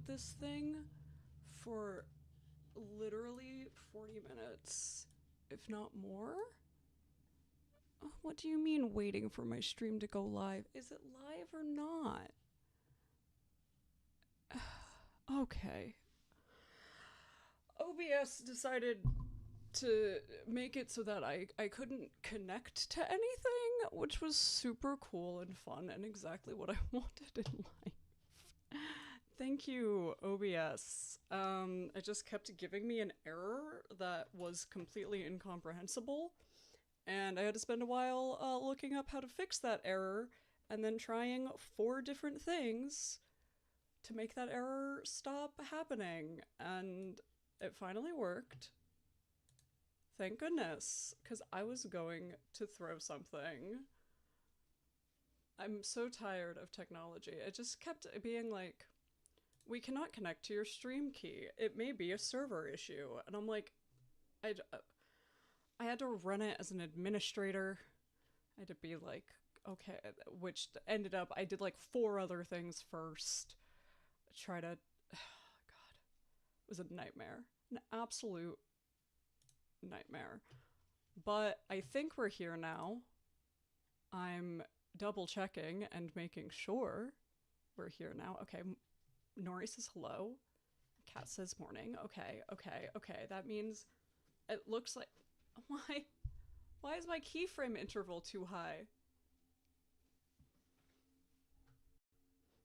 this thing for literally 40 minutes, if not more. What do you mean waiting for my stream to go live? Is it live or not? Okay. OBS decided to make it so that I couldn't connect to anything, which was super cool and fun and exactly what I wanted in life. Thank you, OBS. It just kept giving me an error that was completely incomprehensible, and I had to spend a while looking up how to fix that error and then trying 4 different things to make that error stop happening, and it finally worked. Thank goodness, because I was going to throw something. I'm so tired of technology. It just kept being like, we cannot connect to your stream key. It may be a server issue. And I'm like, I had to run it as an administrator. I had to be like, okay, which ended up, I did like 4 other things first. Try to, God, it was a nightmare. An absolute nightmare. But I think we're here now. I'm double checking and making sure we're here now. Okay, Nori says hello. Cat says morning. Okay, okay, okay. That means it looks like... Why is my keyframe interval too high?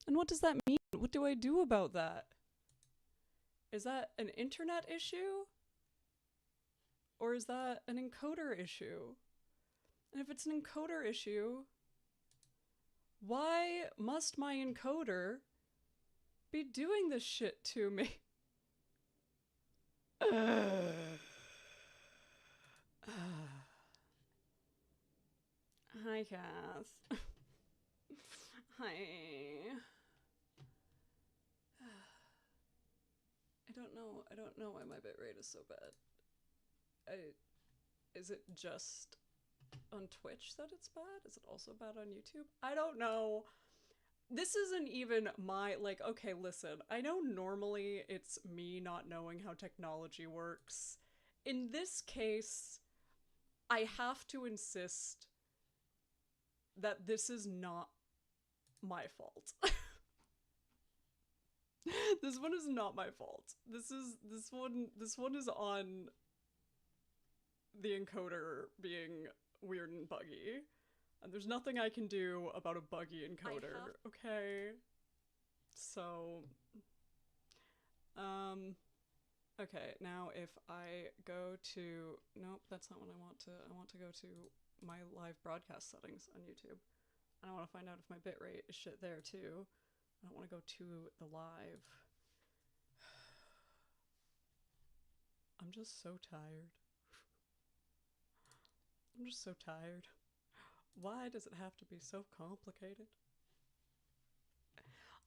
And what does that mean? What do I do about that? Is that an internet issue? Or is that an encoder issue? And if it's an encoder issue, why must my encoder be doing this shit to me? Hi, Cass. Hi. I don't know why my bitrate is so bad. Is it just on Twitch that it's bad? Is it also bad on YouTube? I don't know. This isn't even my, like, okay, listen, I know normally it's me not knowing how technology works. In this case, I have to insist that this is not my fault. This one is not my fault. This one is on the encoder being weird and buggy. And there's nothing I can do about a buggy encoder, okay? So, okay, now if I go to, nope, that's not what I want to go to my live broadcast settings on YouTube. And I want to find out if my bitrate is shit there too. I don't want to go to the live. I'm just so tired. I'm just so tired. Why does it have to be so complicated?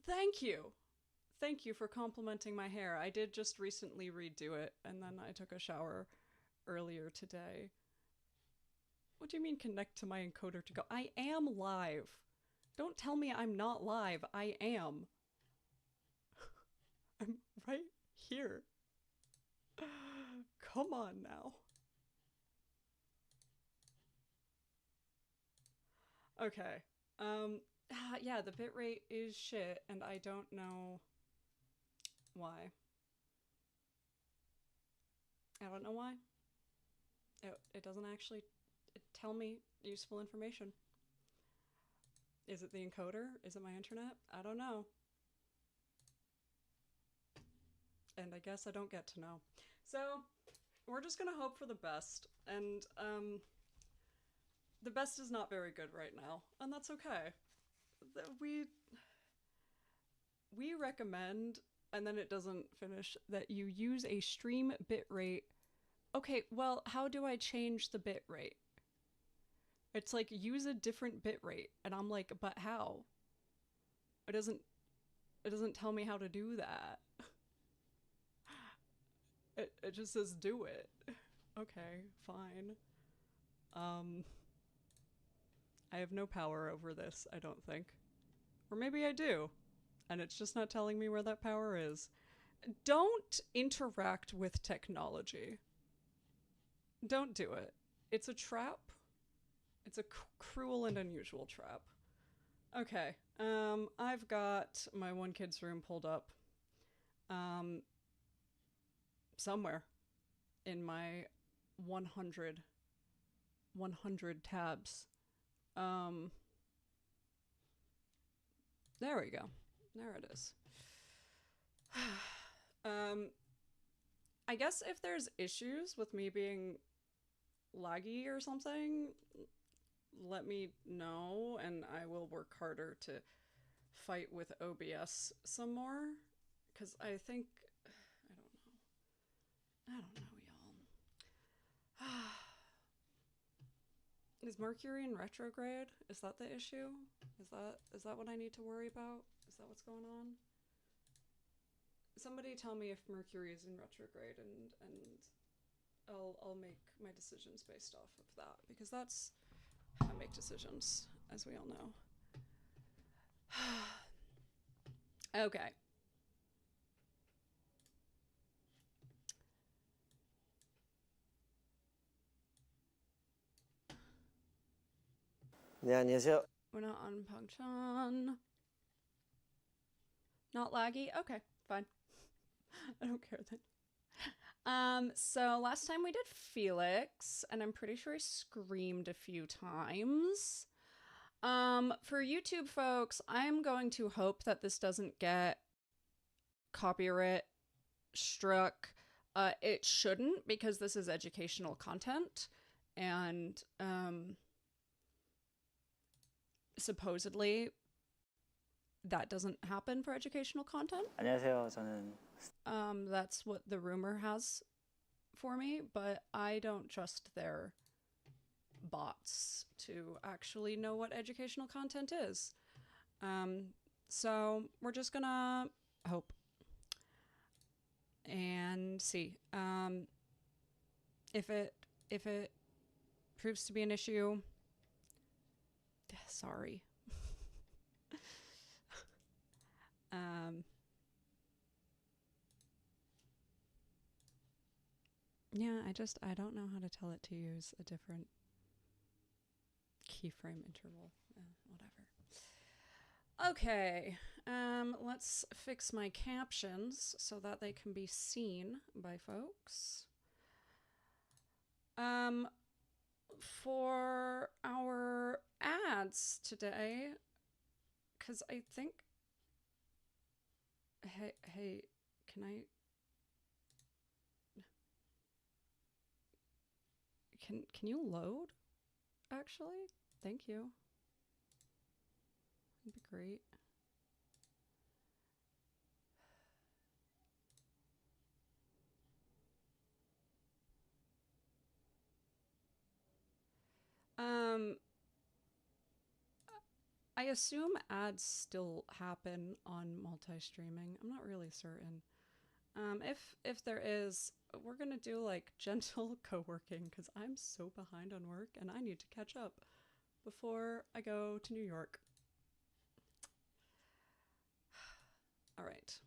Thank you! Thank you for complimenting my hair. I did just recently redo it, and then I took a shower earlier today. What do you mean connect to my encoder to go? I am live. Don't tell me I'm not live. I am. I'm right here. Come on now. Okay. Yeah, the bitrate is shit, and I don't know why. I don't know why. It doesn't actually tell me useful information. Is it the encoder? Is it my internet? I don't know. And I guess I don't get to know. So, we're just gonna hope for the best. And, the best is not very good right now. And that's okay. We recommend, and then it doesn't finish, that you use a stream bitrate. Okay, well, how do I change the bitrate? It's like, use a different bitrate. And I'm like, but how? It doesn't tell me how to do that. It just says do it. Okay, fine. I have no power over this, I don't think. Or maybe I do. and it's just not telling me where that power is. Don't interact with technology. Don't do it. It's a trap. It's a cruel and unusual trap. Okay, I've got my 1kidsroom pulled up somewhere in my 100 tabs. There we go. There it is. I guess if there's issues with me being laggy or something, let me know and I will work harder to fight with OBS some more. Because I think, I don't know, y'all. Is Mercury in retrograde? Is that the issue? Is that what I need to worry about? Is that what's going on? Somebody tell me if Mercury is in retrograde, and I'll make my decisions based off of that, because that's how I make decisions, as we all know. Okay. 네, 안녕하세요. We're not on Pongchan. Not laggy? Okay, fine. I don't care then. So last time we did Felix, and I'm pretty sure I screamed a few times. For YouTube folks, I'm going to hope that this doesn't get copyright struck. It shouldn't, because this is educational content, and supposedly that doesn't happen for educational content. 안녕하세요. 저는 That's what the rumor has for me, but I don't trust their bots to actually know what educational content is. So we're just gonna hope and see. If it proves to be an issue, sorry. Yeah, I don't know how to tell it to use a different keyframe interval. Whatever. Okay, let's fix my captions so that they can be seen by folks. For our ads today, because I think, hey, can you load, actually? Thank you. That'd be great. I assume ads still happen on multi-streaming. I'm not really certain. If there is, we're gonna do like gentle co-working, because I'm so behind on work and I need to catch up before I go to New York. All right.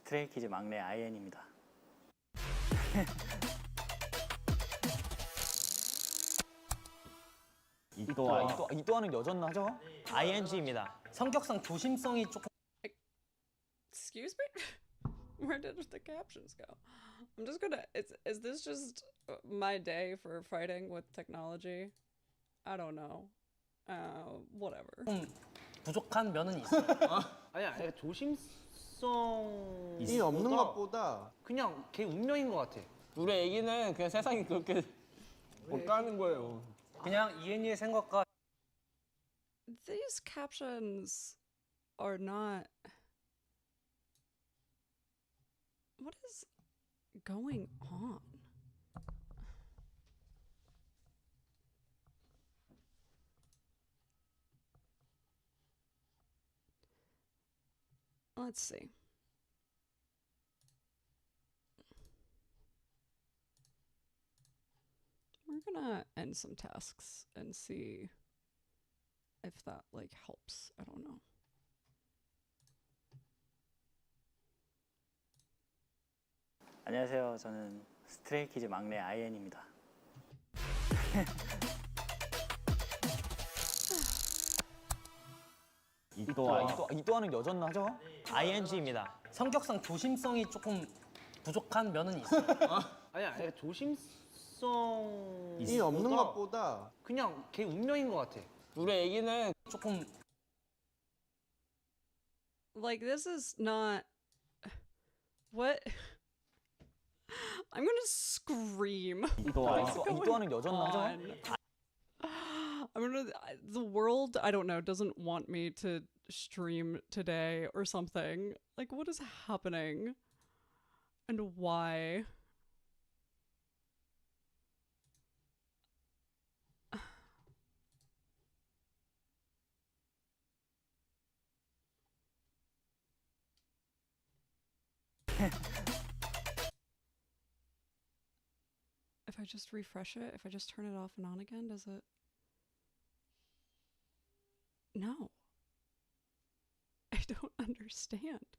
트레이키즈 막내 IN입니다. 이 또한은 여전하죠? ING입니다. 성격상 조심성이 조금. Excuse me? Where did the captions go? I'm just gonna. Is this just my day for fighting with technology? I don't know. Whatever. 부족한 면은 있어요. 아니야, 조심성이 없는 것보다 그냥 걔 운명인 것 같아. 우리 애기는 그냥 세상이 그렇게 없다는 거예요. 그냥 이엔이의 생각과. These captions are not. What is going on? Let's see. We're gonna end some tasks and see if that like helps. I don't know. 안녕하세요. 저는 스트레이키즈 막내 IN입니다. 이 또한은 여전하죠? ING입니다. 성격상 조심성이 조금 부족한 면은 있어요. 아니 조심성이 이 없는 것보다 그냥 걔 운명인 것 같아. 우리 애기는 조금 Like this is not what I'm gonna scream. 이 또한은 여전하죠? I'm gonna the world I don't know doesn't want me to stream today or something. Like what is happening? And why? If I just refresh it, if I just turn it off and on again, does it? No. I don't understand.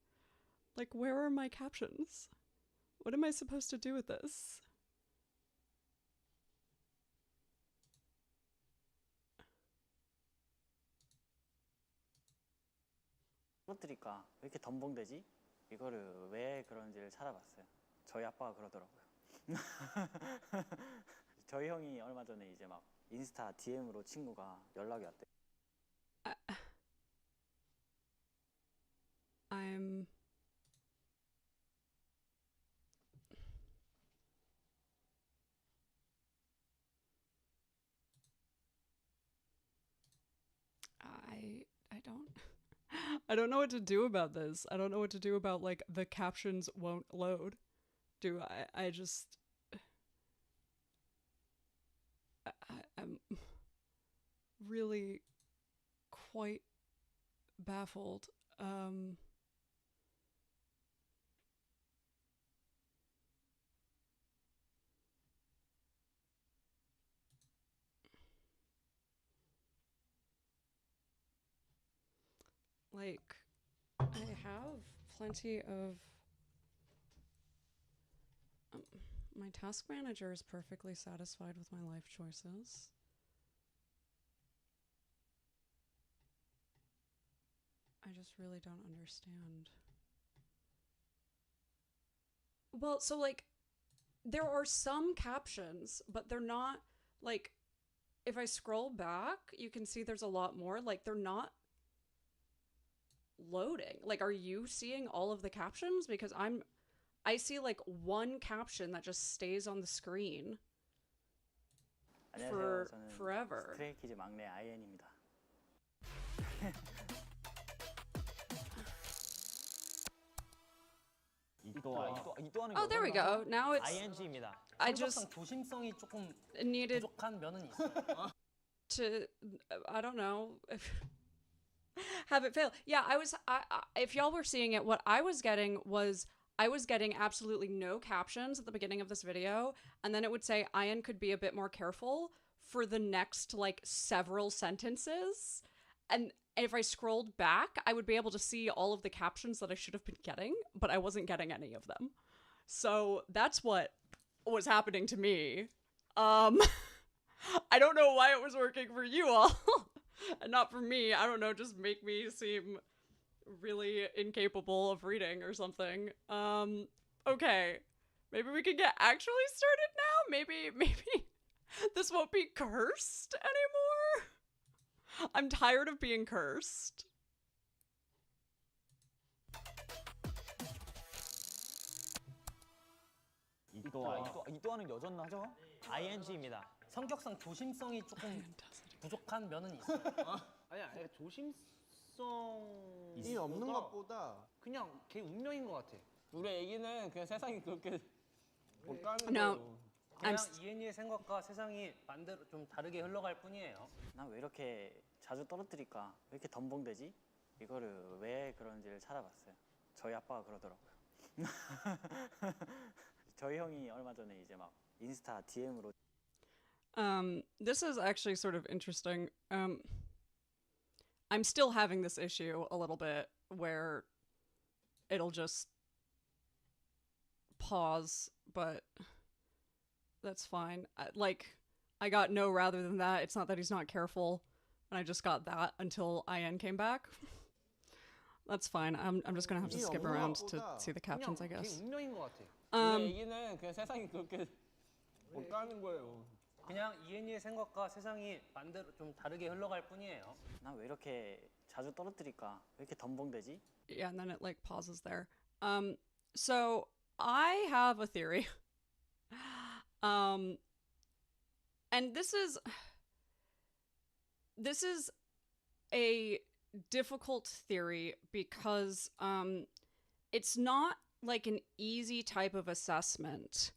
Like, where are my captions? What am I supposed to do with this? 떨어뜨릴까? 왜 이렇게 덤벙대지? 이거를 왜 그런지를 찾아봤어요. 저희 아빠가 그러더라고요. 저희 형이 얼마 전에 이제 막 인스타 DM으로 친구가 연락이 왔대. I'm I don't I don't know what to do about this. I don't know what to do about like the captions won't load. Do I just I'm really quite baffled. Like, I have plenty of... my task manager is perfectly satisfied with my life choices. I just really don't understand. Well, so like, there are some captions, but they're not, like, if I scroll back, you can see there's a lot more. Like, they're not loading. Like, are you seeing all of the captions? Because I see like one caption that just stays on the screen for 안녕하세요. 저는 forever. 스트레이키즈 막내 IN입니다. 이 또한은 Oh, there we go. Now it's ING입니다. I 성격상 just 조심성이 조금 needed 부족한 면은 있어요. to I don't know have it fail. Yeah, if y'all were seeing it, what I was getting was I was getting absolutely no captions at the beginning of this video, and then it would say Ian could be a bit more careful for the next like several sentences. And if I scrolled back, I would be able to see all of the captions that I should have been getting, but I wasn't getting any of them. So that's what was happening to me. I don't know why it was working for you all and not for me. I don't know, just make me seem really incapable of reading or something. Okay. Maybe we can get actually started now? Maybe this won't be cursed anymore? I'm tired of being cursed. 이 또한은 여전하죠? ING입니다. 성격상 조심성이 조금 부족한 면은 있어요. 아니 조심성이 이 없는 것보다 그냥 걔 운명인 것 같아. 우리 애기는 그냥 세상이 그렇게 못 까는 No. 거예요. 그냥 이엔이의 생각과 세상이 반대로 좀 다르게 흘러갈 뿐이에요. 난 왜 이렇게 자주 떨어뜨릴까? 왜 이렇게 덤벙대지? 이거를 왜 그런지를 찾아봤어요. 저희 아빠가 그러더라고요. 저희 형이 얼마 전에 이제 막 인스타 DM으로 This is actually sort of interesting. I'm still having this issue a little bit where it'll just pause, but that's fine. I got no rather than that. It's not that he's not careful, and I just got that until IN came back. That's fine. I'm just gonna have to skip around to see the captions, I 걔 guess. 운명인 것 같아. 그 얘기는 그냥 세상이 그렇게 없다는 거예요. 그냥 이엔이의 생각과 세상이 반대로 좀 다르게 흘러갈 뿐이에요. 나 왜 이렇게 자주 떨어뜨릴까? 왜 이렇게 덤벙대지? Yeah, and then it like pauses there. So I have a theory. And this is a difficult theory because it's not like an easy type of assessment.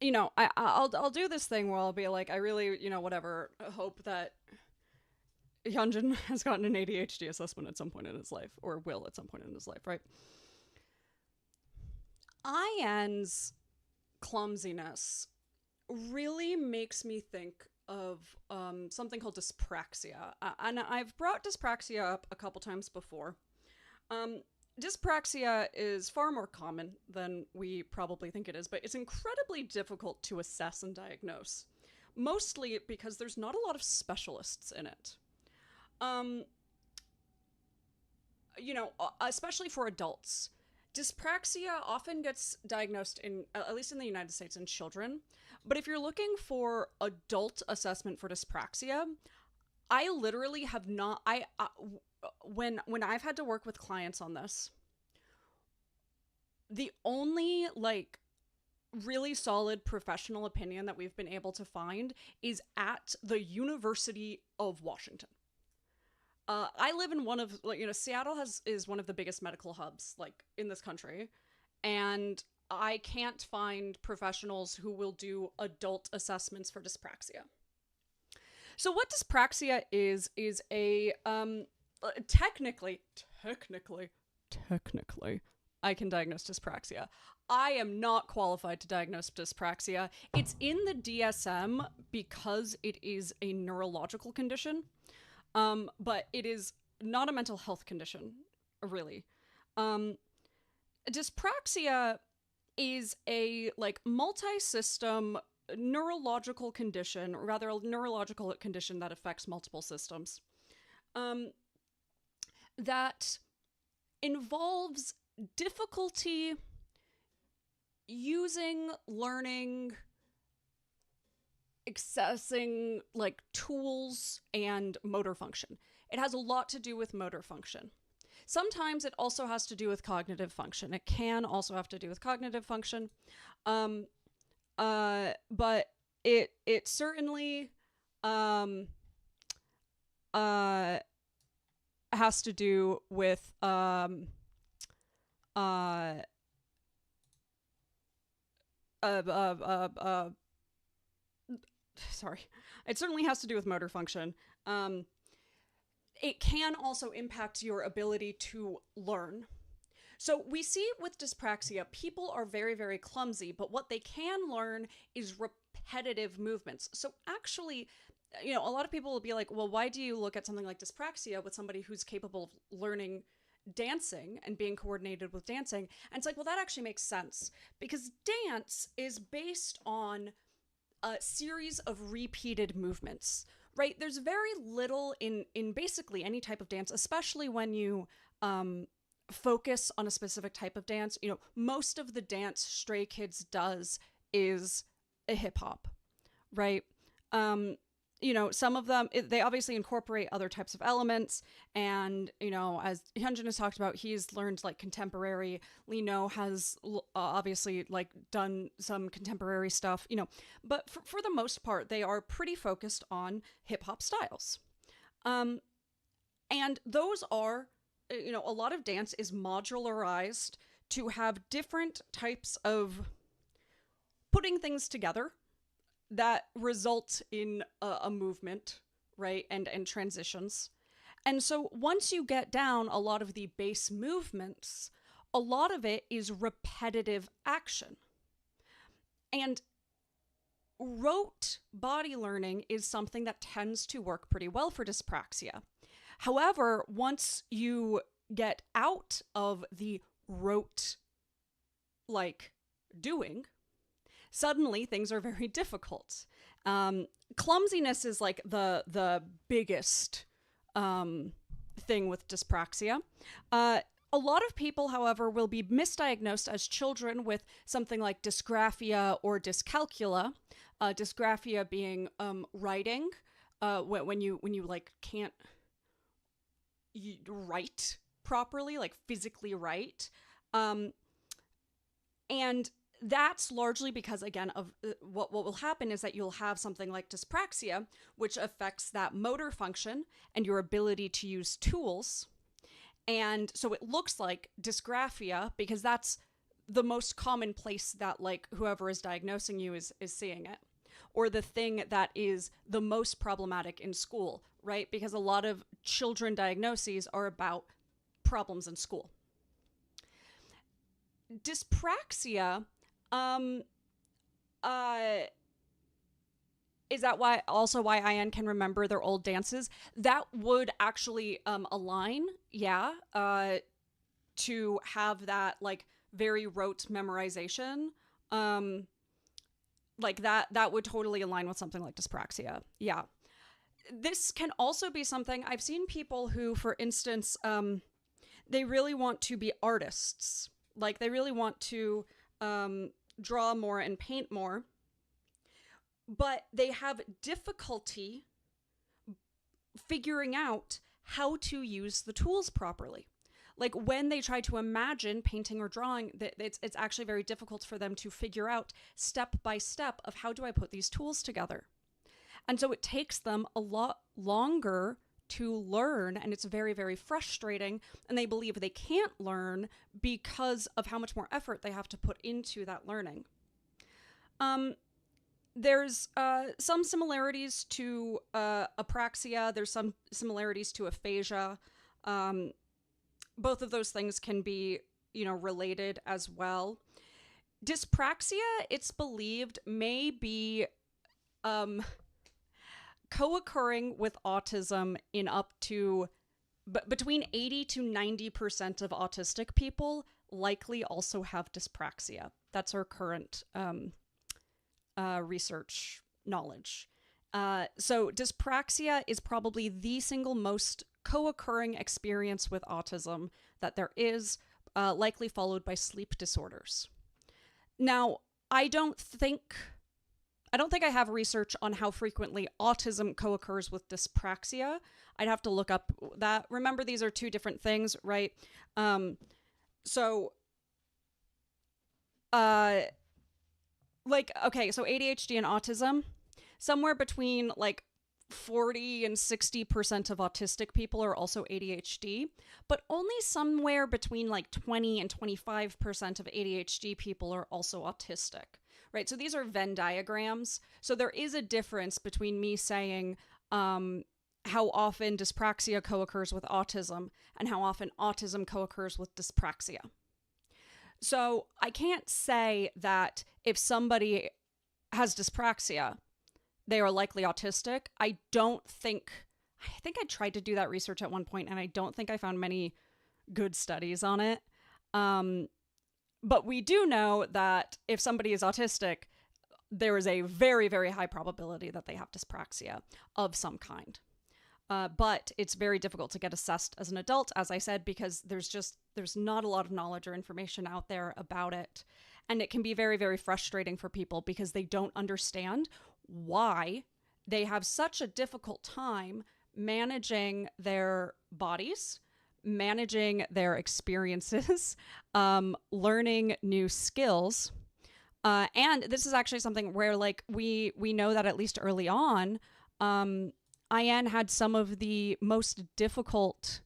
You know, I'll do this thing where I'll be like, I really, you know, whatever, hope that Hyunjin has gotten an ADHD assessment at some point in his life, or will at some point in his life, right? IN's clumsiness really makes me think of something called dyspraxia. And I've brought dyspraxia up a couple times before. Dyspraxia is far more common than we probably think it is, but it's incredibly difficult to assess and diagnose, mostly because there's not a lot of specialists in it. You know, especially for adults. Dyspraxia often gets diagnosed in, at least in the United States, in children. But if you're looking for adult assessment for dyspraxia, I literally have not, when I've had to work with clients on this, the only like really solid professional opinion that we've been able to find is at the University of Washington. I live in one of, like, you know, Seattle is one of the biggest medical hubs, like, in this country, and I can't find professionals who will do adult assessments for dyspraxia. So what dyspraxia is a, technically, I can diagnose dyspraxia. I am not qualified to diagnose dyspraxia. It's in the DSM because it is a neurological condition. But it is not a mental health condition, really. Dyspraxia is a like multi-system neurological condition, or rather a neurological condition that affects multiple systems, that involves difficulty using, learning, accessing like tools and motor function. It has a lot to do with motor function. Sometimes it also has to do with cognitive function. It can also have to do with cognitive function. But it certainly has to do with sorry. It certainly has to do with motor function. It can also impact your ability to learn. So we see with dyspraxia, people are very, very clumsy, but what they can learn is repetitive movements. So actually, you know, a lot of people will be like, well, why do you look at something like dyspraxia with somebody who's capable of learning dancing and being coordinated with dancing? And it's like, well, that actually makes sense because dance is based on a series of repeated movements, right? There's very little in basically any type of dance, especially when you focus on a specific type of dance. You know, most of the dance Stray Kids does is a hip hop, right? You know, some of them, they obviously incorporate other types of elements. And, you know, as Hyunjin has talked about, he's learned like contemporary. Lino has obviously like done some contemporary stuff, you know, but for the most part, they are pretty focused on hip hop styles. And those are, you know, a lot of dance is modularized to have different types of putting things together that result in a movement, right? And transitions. And so once you get down a lot of the base movements, a lot of it is repetitive action. And rote body learning is something that tends to work pretty well for dyspraxia. However, once you get out of the rote, like, doing, suddenly things are very difficult. Clumsiness is like the biggest thing with dyspraxia. A lot of people, however, will be misdiagnosed as children with something like dysgraphia or dyscalculia. Dysgraphia being writing, when you like can't write properly, like physically write, and that's largely because, again, of what will happen is that you'll have something like dyspraxia, which affects that motor function and your ability to use tools. And so it looks like dysgraphia because that's the most common place that, like, whoever is diagnosing you is seeing it, or the thing that is the most problematic in school, right? Because a lot of children diagnoses are about problems in school. Dyspraxia, is that why IN can remember their old dances? That would actually align, to have that, like, very rote memorization. Like that would totally align with something like dyspraxia. Yeah. This can also be something, I've seen people who, for instance, they really want to be artists. Like, they really want to draw more and paint more, but they have difficulty figuring out how to use the tools properly. Like, when they try to imagine painting or drawing, it's actually very difficult for them to figure out step by step of how do I put these tools together. And so it takes them a lot longer to learn, and it's very, very frustrating, and they believe they can't learn because of how much more effort they have to put into that learning. There's some similarities to apraxia. There's some similarities to aphasia. Both of those things can be, related as well. Dyspraxia, it's believed, may be co-occurring with autism in up to between 80 to 90% of autistic people likely also have dyspraxia. That's our current research knowledge. So dyspraxia is probably the single most co-occurring experience with autism that there is, likely followed by sleep disorders. Now, I don't think I have research on how frequently autism co-occurs with dyspraxia. I'd have to look up that. Remember, these are two different things, right? So ADHD and autism, somewhere between, like, 40 and 60% of autistic people are also ADHD, but only somewhere between, like, 20 and 25% of ADHD people are also autistic. Right, so these are Venn diagrams. So there is a difference between me saying how often dyspraxia co-occurs with autism and how often autism co-occurs with dyspraxia. So I can't say that if somebody has dyspraxia, they are likely autistic. I think I tried to do that research at one point, and I don't think I found many good studies on it. But we do know that if somebody is autistic, there is a very, very high probability that they have dyspraxia of some kind. But it's very difficult to get assessed as an adult, as I said, because there's not a lot of knowledge or information out there about it. And it can be very, very frustrating for people because they don't understand why they have such a difficult time managing their bodies, managing their experiences, learning new skills. And this is actually something where, like, we know that at least early on, IN had some of the most difficult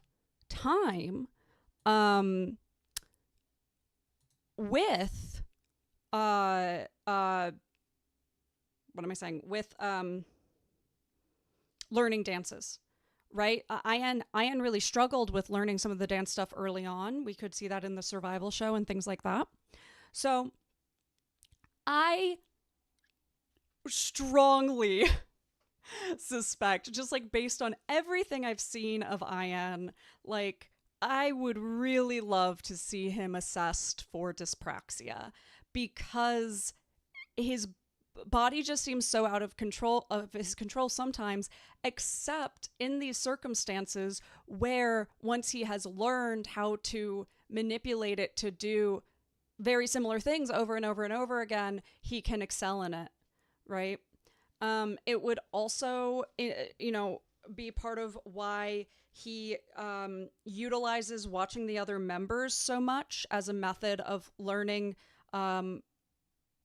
time with with learning dances. Right? IN really struggled with learning some of the dance stuff early on. We could see that in the survival show and things like that. So I strongly suspect, just like based on everything I've seen of IN, like I would really love to see him assessed for dyspraxia because his body just seems so out of his control sometimes, except in these circumstances where once he has learned how to manipulate it to do very similar things over and over and over again, he can excel in it, right? It would also, be part of why he utilizes watching the other members so much as a method of learning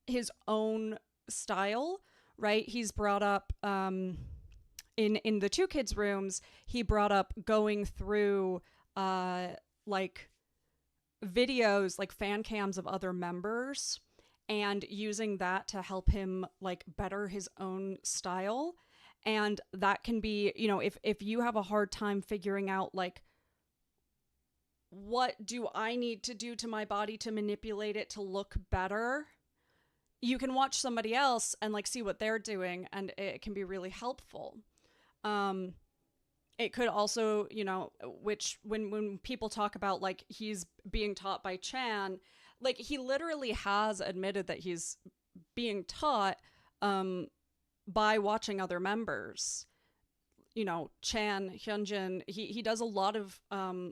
his own style, right? He's brought up in the 2kidsrooms, he brought up going through like videos, like fan cams of other members, and using that to help him like better his own style. And that can be, if you have a hard time figuring out like, what do I need to do to my body to manipulate it to look better, you can watch somebody else and like see what they're doing, and it can be really helpful. It could also, which when people talk about like he's being taught by Chan, like he literally has admitted that he's being taught by watching other members. Chan, Hyunjin, he does a lot of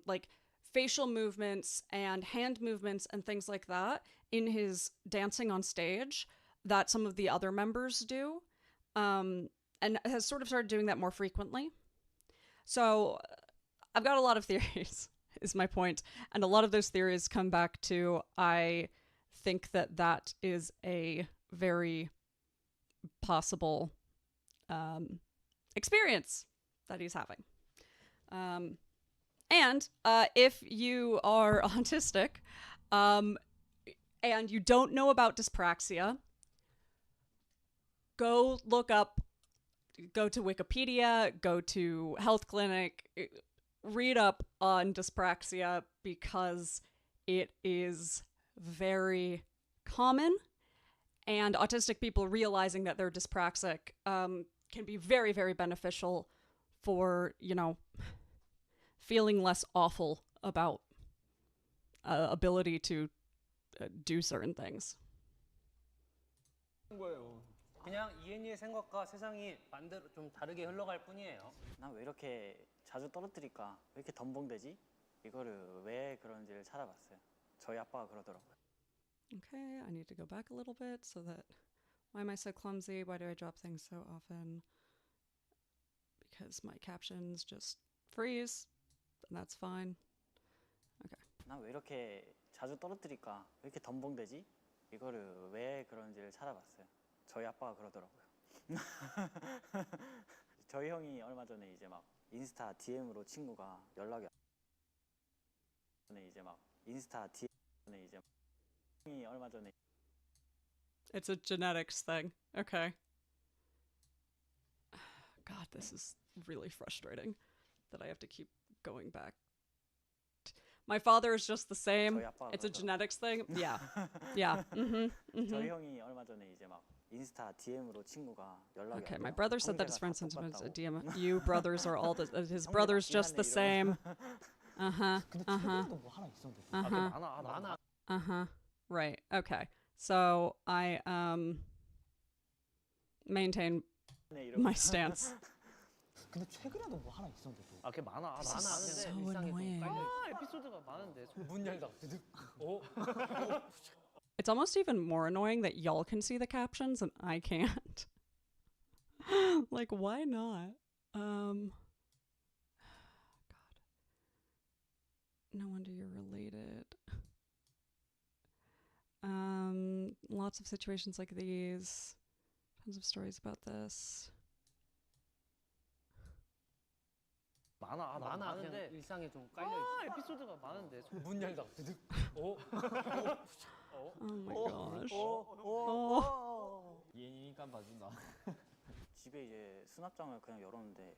like facial movements and hand movements and things like that in his dancing on stage that some of the other members do, and has sort of started doing that more frequently. So I've got a lot of theories, is my point. And a lot of those theories come back to, I think that is a very possible experience that he's having. And if you are autistic and you don't know about dyspraxia, go look up, go to Wikipedia, go to health clinic, read up on dyspraxia, because it is very common, and autistic people realizing that they're dyspraxic can be very, very beneficial for, feeling less awful about ability to do certain things. 그냥 이엔이의 생각과 세상이 반대로 좀 다르게 흘러갈 뿐이에요. 난 왜 이렇게 자주 떨어뜨릴까? 왜 이렇게 덤벙대지? 이거를 왜 그런지를 찾아봤어요. 저희 아빠가 그러더라고요. Okay, I need to go back a little bit so that, why am I so clumsy? Why do I drop things so often? Because my captions just freeze, and that's fine. Okay. 난 왜 이렇게 자주 떨어뜨릴까? 왜 이렇게 덤벙대지? 이거를 왜 그런지를 찾아봤어요. 저희 아빠가 그러더라고요. 저희 형이 얼마 전에 이제 막 인스타 DM으로 친구가 연락이 이제 막 인스타 DM에 이제 형이 얼마 전에 It's a genetics thing. Okay. God, this is really frustrating that I have to keep going back. My father is just the same. It's a genetics thing. Yeah. Yeah. 저희 형이 얼마 전에 이제 막 인스타 DM으로 친구가 연락이 Okay, my brother said that his friend sent him a DM. You brothers are all his brother's just the same. Uh-huh. Uh-huh. Uh-huh. Uh-huh. Right. Okay. So I maintain my stance. 근데 최근에도 뭐 하나 있었는데 또. 아, 걔 많아. This is 많은데 so 일상에 좀 annoying. 깔려 에피소드가 많은데. 문 열다 드득. It's almost even more annoying that y'all can see the captions and I can't. Like, why not? God. No wonder you're related. Lots of situations like these. Tons of stories about this. 많은데 많은데. 일상에 좀 깔려 있어. 에피소드가 많은데. 문 열다 드득. Oh my gosh. 이해니까 봐준다. 집에 이제 수납장을 그냥 열었는데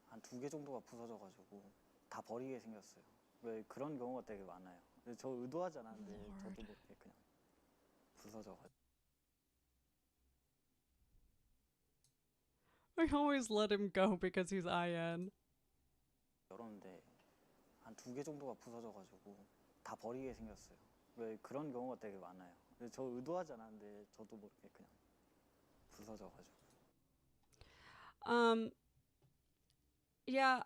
한 2개 정도가 부서져가지고 다 버리게 생겼어요. 왜 그런 경우가 되게 많아요. 근데 저 의도하지 않았는데 저도 모르게 그냥 부서져가지고. I always let him go because he's IN. 열었는데 한 2개 정도가 부서져가지고 다 버리게 생겼어요. 왜 그런 경우가 되게 많아요. 근데 저 의도하지 않았는데 저도 모르게 그냥 부서져가지고. Yeah,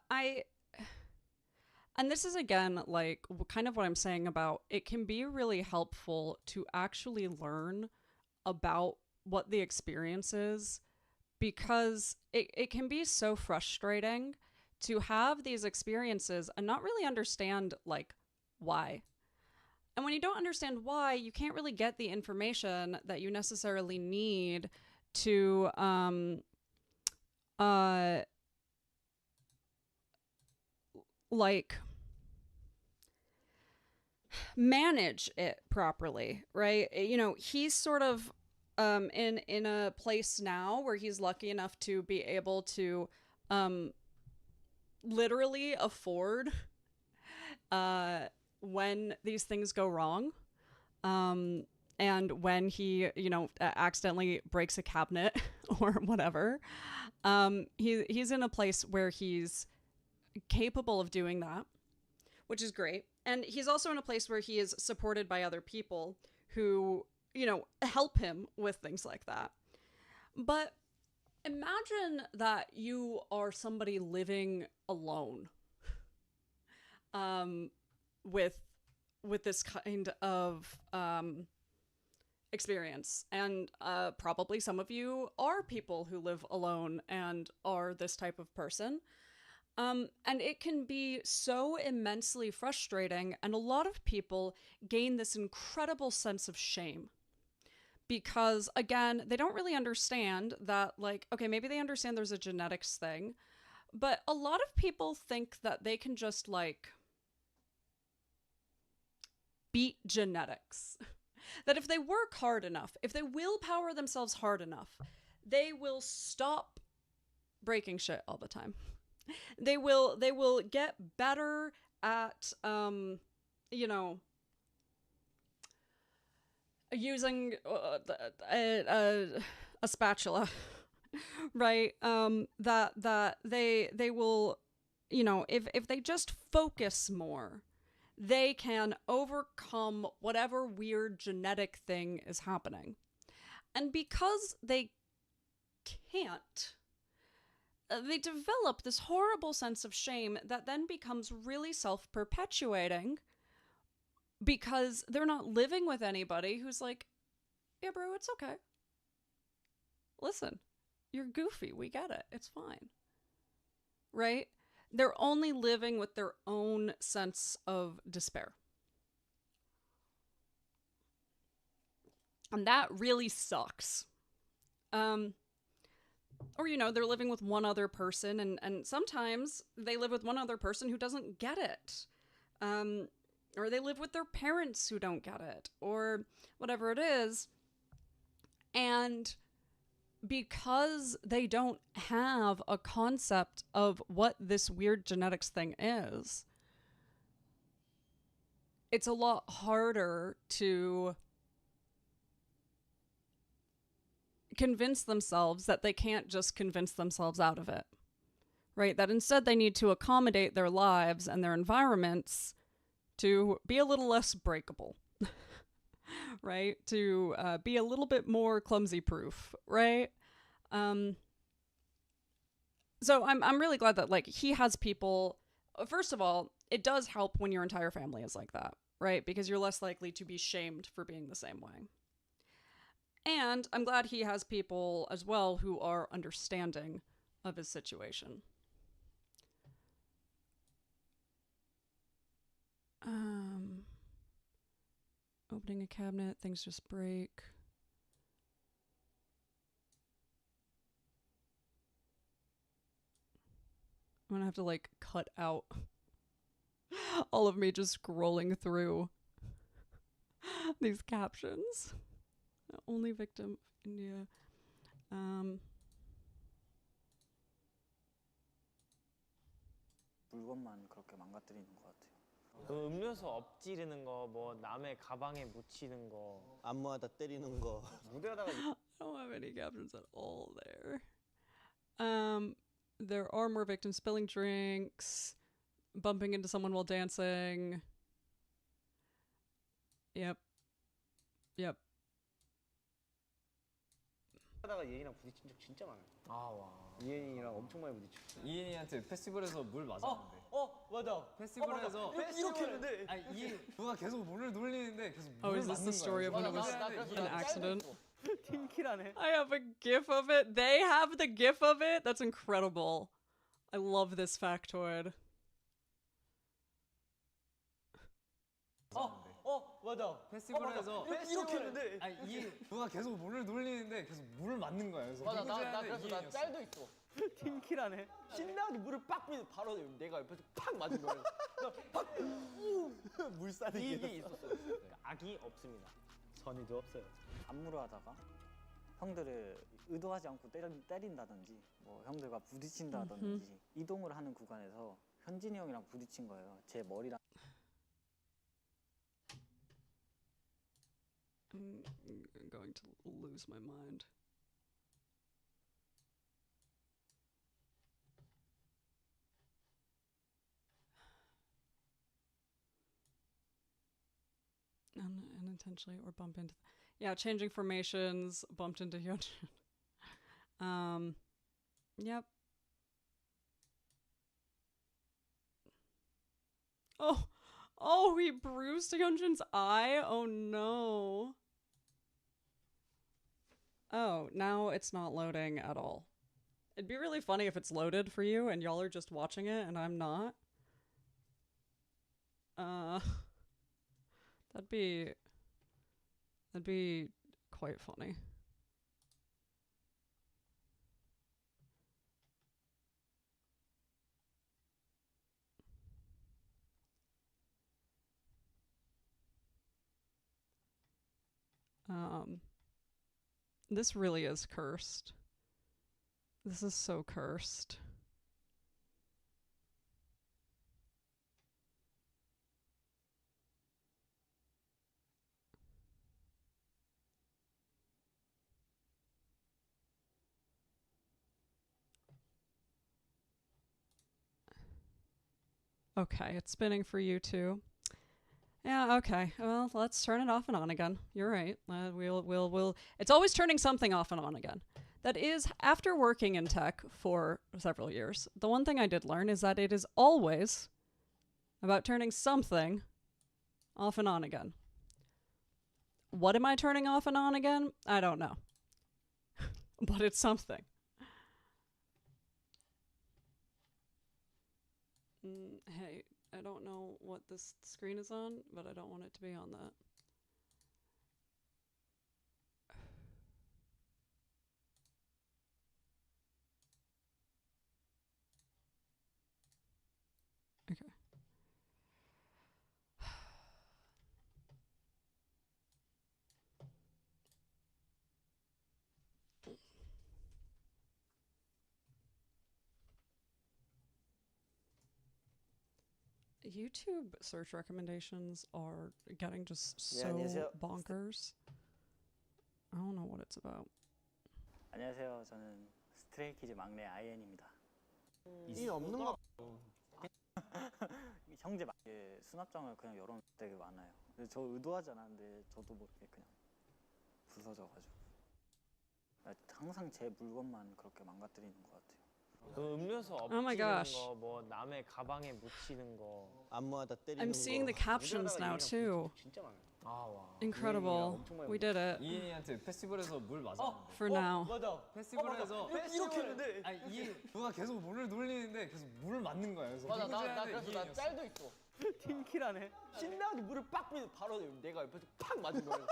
and this is again like kind of what I'm saying about it can be really helpful to actually learn about what the experience is, because it can be so frustrating to have these experiences and not really understand like why. And when you don't understand why, you can't really get the information that you necessarily need to like manage it properly, right? You know, he's sort of in a place now where he's lucky enough to be able to literally afford when these things go wrong, and when he, you know, accidentally breaks a cabinet or whatever. He's in a place where he's capable of doing that, which is great. And he's also in a place where he is supported by other people who, you know, help him with things like that. But imagine that you are somebody living alone with this kind of experience. And probably some of you are people who live alone and are this type of person. And it can be so immensely frustrating, and a lot of people gain this incredible sense of shame. Because, again, they don't really understand that, like, okay, maybe they understand there's a genetics thing, but a lot of people think that they can just, like, beat genetics. That if they work hard enough, if they willpower themselves hard enough, they will stop breaking shit all the time. They will get better at, you know, using a spatula, right? That they will, you know, if they just focus more, they can overcome whatever weird genetic thing is happening. And because they can't, they develop this horrible sense of shame that then becomes really self-perpetuating, because they're not living with anybody who's like, yeah, bro, it's okay. Listen, you're goofy. We get it. It's fine. Right? They're only living with their own sense of despair. And that really sucks. Or, you know, they're living with one other person, and sometimes they live with one other person who doesn't get it. Or they live with their parents who don't get it, or whatever it is. And because they don't have a concept of what this weird genetics thing is, it's a lot harder to convince themselves that they can't just convince themselves out of it, right? That instead they need to accommodate their lives and their environments to be a little less breakable, right? To be a little bit more clumsy proof, right? So I'm really glad that, like, he has people. First of all, it does help when your entire family is like that, right? Because you're less likely to be shamed for being the same way. And I'm glad he has people as well who are understanding of his situation. Opening a cabinet, things just break. I'm gonna have to, like, cut out all of me just scrolling through these captions. Only victim of India. 물건만 그렇게 망가뜨리는 것 같아요. 그 음료수 엎지르는 거, 뭐 남의 가방에 묻히는 거, 안무하다 때리는 거. 무대하다가 I don't have any captions at all there. There are more victims spilling drinks, bumping into someone while dancing. Yep. Yep. 하다가 이엔이랑 부딪힌 적 진짜 많아요. 아 와. 이엔이랑 엄청 많이 부딪혔어. 이엔이한테 페스티벌에서 물 맞았는데. 맞아. 페스티벌에서 이렇게 했는데. 아니 이 누가 계속 물을 돌리는데 계속 Oh, 물을 is this 맞는 the story of 거야. when it was 그래서 an accident? 팀킬하네. I have a gif of it. They have the gif of it. That's incredible. I love this factoid. 맞아. 페스티벌에서 이렇게 했는데. 아니 이 누가 계속 물을 돌리는데 계속 물을 맞는 거야. 그래서 맞아, 누구지 나 하는데 그래서 나 이엔이었어. 짤도 있어. 팀킬하네. 신나게 물을 빡 뿌리고 바로 내가 옆에서 팍 맞은 거야. 물 싸는 게 있었어. 악이 없습니다. 선의도 없어요. 안무를 하다가 형들을 의도하지 않고 때린다든지 뭐 형들과 부딪힌다든지 이동을 하는 구간에서 현진이 형이랑 부딪힌 거예요. 제 머리랑. I'm going to lose my mind. Unintentionally or bump into. Yeah, changing formations, bumped into Hyunjin. Yep. Oh, he bruised Hyunjin's eye? Oh no. Oh, now it's not loading at all. It'd be really funny if it's loaded for you and y'all are just watching it and I'm not. That'd be quite funny. This really is cursed. This is so cursed. Okay, it's spinning for you too. Yeah, okay. Well, let's turn it off and on again. You're right. We'll. It's always turning something off and on again. That is, after working in tech for several years, the one thing I did learn is that it is always about turning something off and on again. What am I turning off and on again? I don't know. But it's something. Hey, I don't know what this screen is on, but I don't want it to be on that. Okay. YouTube search recommendations are getting just so 안녕하세요. bonkers. I don't know what it's about. 안녕하세요. 저는 스트레이키즈 막내 아이엔입니다. 이 없는 거. 형제 수납장을 그냥 열어놓을 때가 많아요. 근데 저 의도하지 않았는데 저도 모르게 그냥 부서져가지고 항상 제 물건만 그렇게 망가뜨리는 것 같아요. 그 음료수 Oh my 엎치는 gosh. 거, 뭐 남의 가방에 묻히는 거. 안무하다 때리는 I'm 거. seeing the captions now too. 진짜 많아요. 아 와. Incredible. We did it. 이엔이한테 페스티벌에서 물 맞았는데. For now. 맞아. 페스티벌에서 이렇게 했는데. 아니 이 누가 계속 물을 돌리는데 계속 물을 맞는 거야. 그래서 맞아, 누구지 나 하는데 그래서 나 이엔이었어. 짤도 있어. 팀킬하네. 신나게 물을 빡 뿌리고 바로 내가 옆에서 팍 맞은 거야.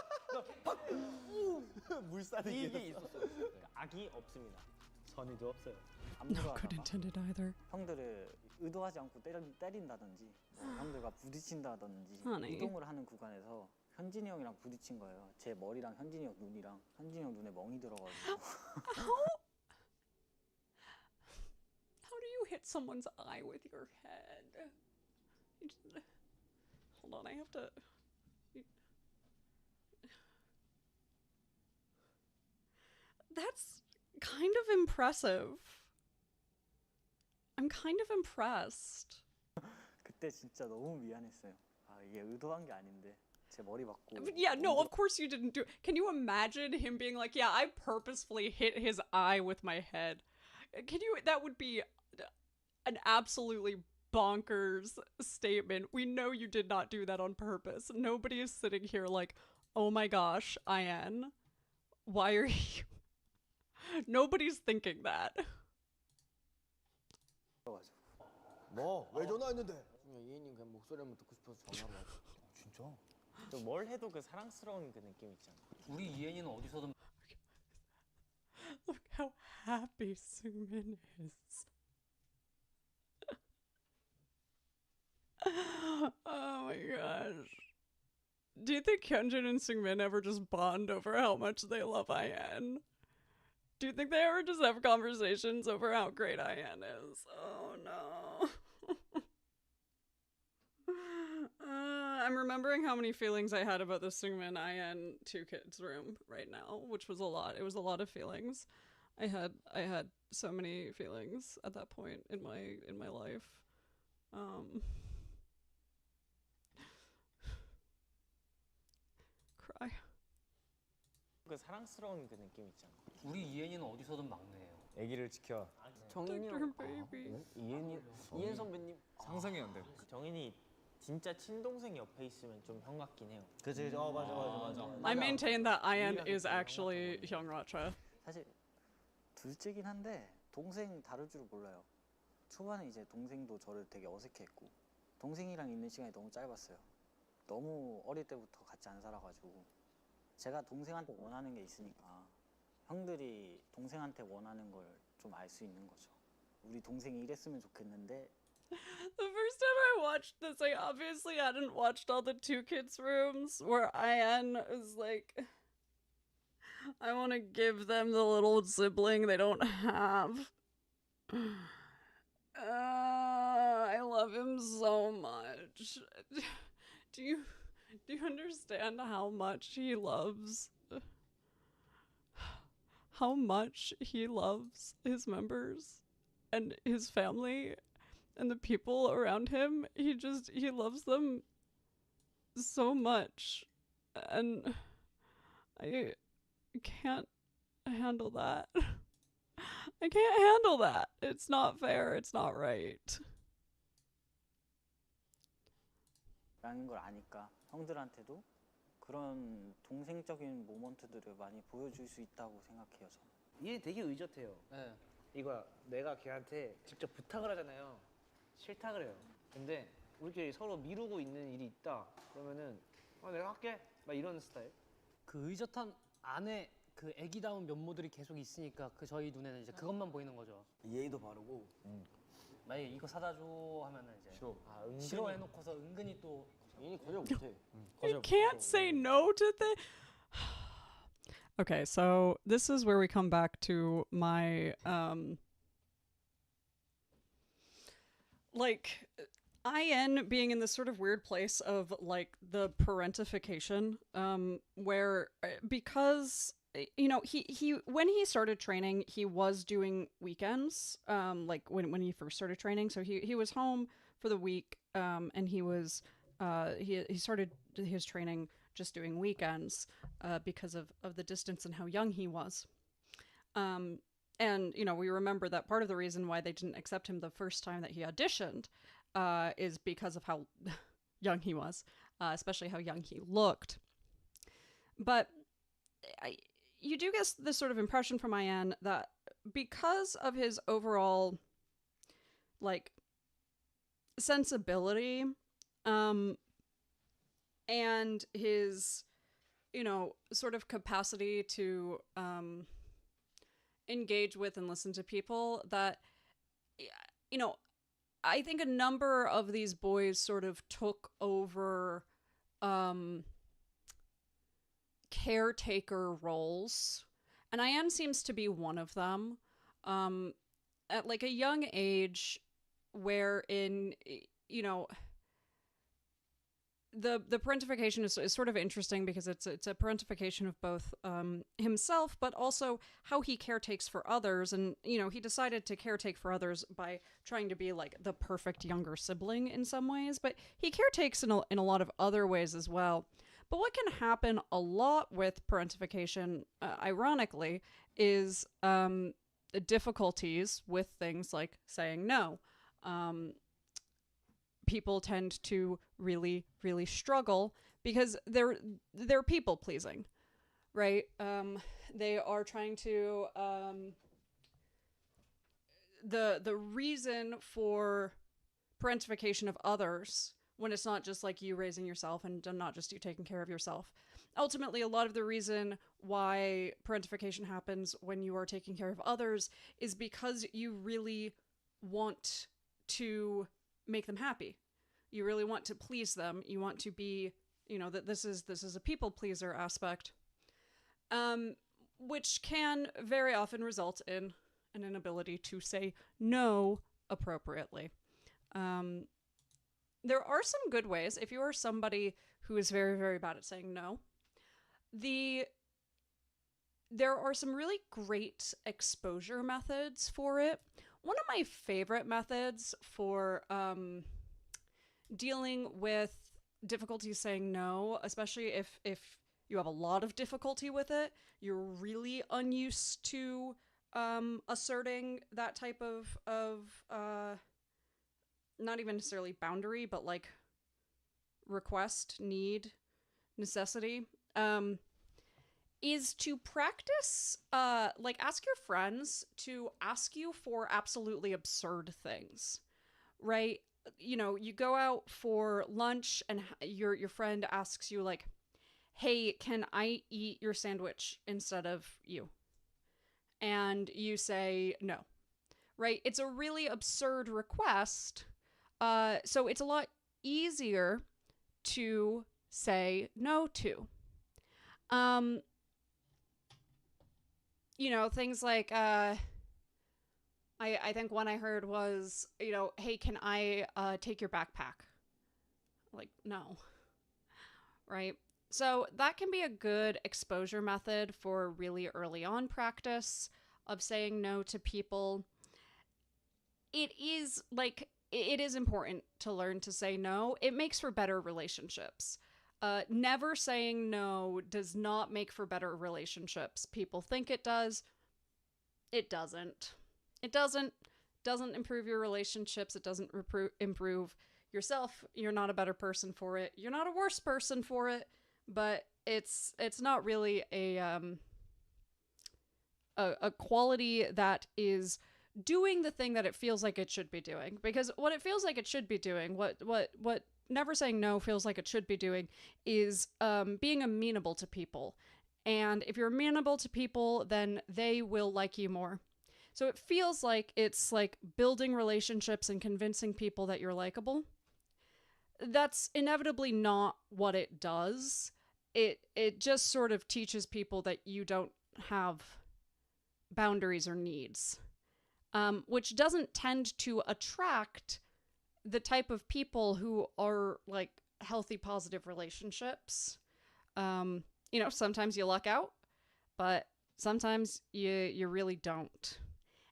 물 싸는 게 있었어. 악이 없습니다. 선의도 없어요. 안무를 No good 하다가 intended either. 형들을 의도하지 않고 때린다든지 뭐 형들과 부딪힌다든지 Honey. 이동을 하는 구간에서 현진이 형이랑 부딪힌 거예요. 제 머리랑 현진이 형 눈이랑 현진이 형 눈에 멍이 들어가지고 How do you hit someone's eye with your head? Hold on, I have to. That's kind of impressive. I'm kind of impressed. 그때 진짜 너무 미안했어요. 아 이게 의도한 게 아닌데 제 머리 받고. But yeah, no, of course you didn't do. Can you imagine him being like, "Yeah, I purposefully hit his eye with my head"? Can you? That would be an absolutely bonkers statement. We know you did not do that on purpose. Nobody is sitting here like, "Oh my gosh, IN, why are you?" Nobody's thinking that. 뭐? 왜 전화했는데? 이혜님 그냥 목소리 한번 듣고 싶어서 전화를 왔어. 진짜? 또 뭘 해도 그 사랑스러운 그 느낌 있잖아. 우리 이엔이는 어디서든 Look how happy Sumin is. Oh my gosh. Do you think Hyunjin and Seungmin ever just bond over how much they love IN? Do you think they ever just have conversations over how great IN is? Oh no. I'm remembering how many feelings I had about the Seungmin IN 2kidsroom right now, which was a lot. It was a lot of feelings. I had so many feelings at that point in my life. Cry. 그 사랑스러운 그 느낌 있잖아. 우리 이엔이는 어디서든 막내예요. 아기를 지켜. 정인이 Dr. 형. Baby. 이혜인 선배님. 상상이 안 돼. 정인이 진짜 친동생 옆에 있으면 좀 형 같긴 해요. 그치, 맞아. I maintain that IN is actually Hyungracha. 사실 둘째긴 한데 동생 다룰 줄 몰라요. 초반에 이제 동생도 저를 되게 어색해했고 동생이랑 있는 시간이 너무 짧았어요. 너무 어릴 때부터 같이 안 살아가지고 제가 동생한테 원하는 게 있으니까 형들이 동생한테 원하는 걸 좀 알 수 있는 거죠. 우리 동생이 이랬으면 좋겠는데. The first time I watched this, I obviously hadn't watched all the 2kidsrooms where IN is like, I want to give them the little sibling they don't have. I love him so much. Do you understand how much he loves his members and his family and the people around him? He loves them so much, and I can't handle that. I can't handle that. It's not fair. It's not right. 라는 걸 아니까 형들한테도 그런 동생적인 모먼트들을 많이 보여줄 수 있다고 생각해요. 저는. 얘 되게 의젓해요. 네. 이거야. 내가 걔한테 직접 부탁을 하잖아요. 싫다 그래요. 근데 우리끼리 서로 미루고 있는 일이 있다. 그러면은 내가 할게. 막 이런 스타일. 그 의젓한 안에 그 애기다운 면모들이 계속 있으니까 그 저희 눈에는 이제 그것만 보이는 거죠. 예의도 바르고. 만약에 이거 사다 줘 하면은 이제 싫어해놓고서 은근히 또 이혜인이 거절 못해. You can't say no to the. Okay, so this is where we come back to my like IN being in this sort of weird place of like the parentification, where because you know he when he started training he was doing weekends, like when he first started training, so he was home for the week, and he was he started his training just doing weekends because of the distance and how young he was. And, you know, we remember that part of the reason why they didn't accept him the first time that he auditioned is because of how young he was, especially how young he looked. But you do get this sort of impression from IN that because of his overall, like, sensibility, and his, you know, sort of capacity to engage with and listen to people, that, you know, I think a number of these boys sort of took over caretaker roles, and IN seems to be one of them, at like a young age, wherein, you know, the parentification is sort of interesting because it's a parentification of both himself, but also how he caretakes for others. And, you know, he decided to caretake for others by trying to be like the perfect younger sibling in some ways, but he caretakes in a lot of other ways as well. But what can happen a lot with parentification, ironically, is difficulties with things like saying no. People tend to really, really struggle because they're people pleasing, right? They are trying to the reason for parentification of others, when it's not just like you raising yourself and not just you taking care of yourself. Ultimately, a lot of the reason why parentification happens when you are taking care of others is because you really want to make them happy. You really want to please them. You want to be, you know, that this is a people pleaser aspect, which can very often result in an inability to say no appropriately. There are some good ways. If you are somebody who is very, very bad at saying no, there are some really great exposure methods for it. One of my favorite methods for dealing with difficulty saying no, especially if you have a lot of difficulty with it, you're really unused to asserting that type of not even necessarily boundary, but like request, need, necessity, is to practice, like ask your friends to ask you for absolutely absurd things, right? You know, you go out for lunch and your friend asks you like, hey, can I eat your sandwich instead of you? And you say no, right? It's a really absurd request. So it's a lot easier to say no to. You know, things like, I think one I heard was, you know, hey, can I take your backpack? Like, no. Right? So that can be a good exposure method for really early on practice of saying no to people. It is important to learn to say no. It makes for better relationships. Never saying no does not make for better relationships. People think it does. It doesn't. It doesn't improve your relationships. It doesn't improve yourself. You're not a better person for it. You're not a worse person for it. But it's not really a quality that is doing the thing that it feels like it should be doing. Because what it feels like it should be doing, what never saying no feels like it should be doing, is being amenable to people. And if you're amenable to people, then they will like you more. So it feels like it's like building relationships and convincing people that you're likable. That's inevitably not what it does. It just sort of teaches people that you don't have boundaries or needs, which doesn't tend to attract the type of people who are like healthy, positive relationships. You know, sometimes you luck out, but sometimes you really don't.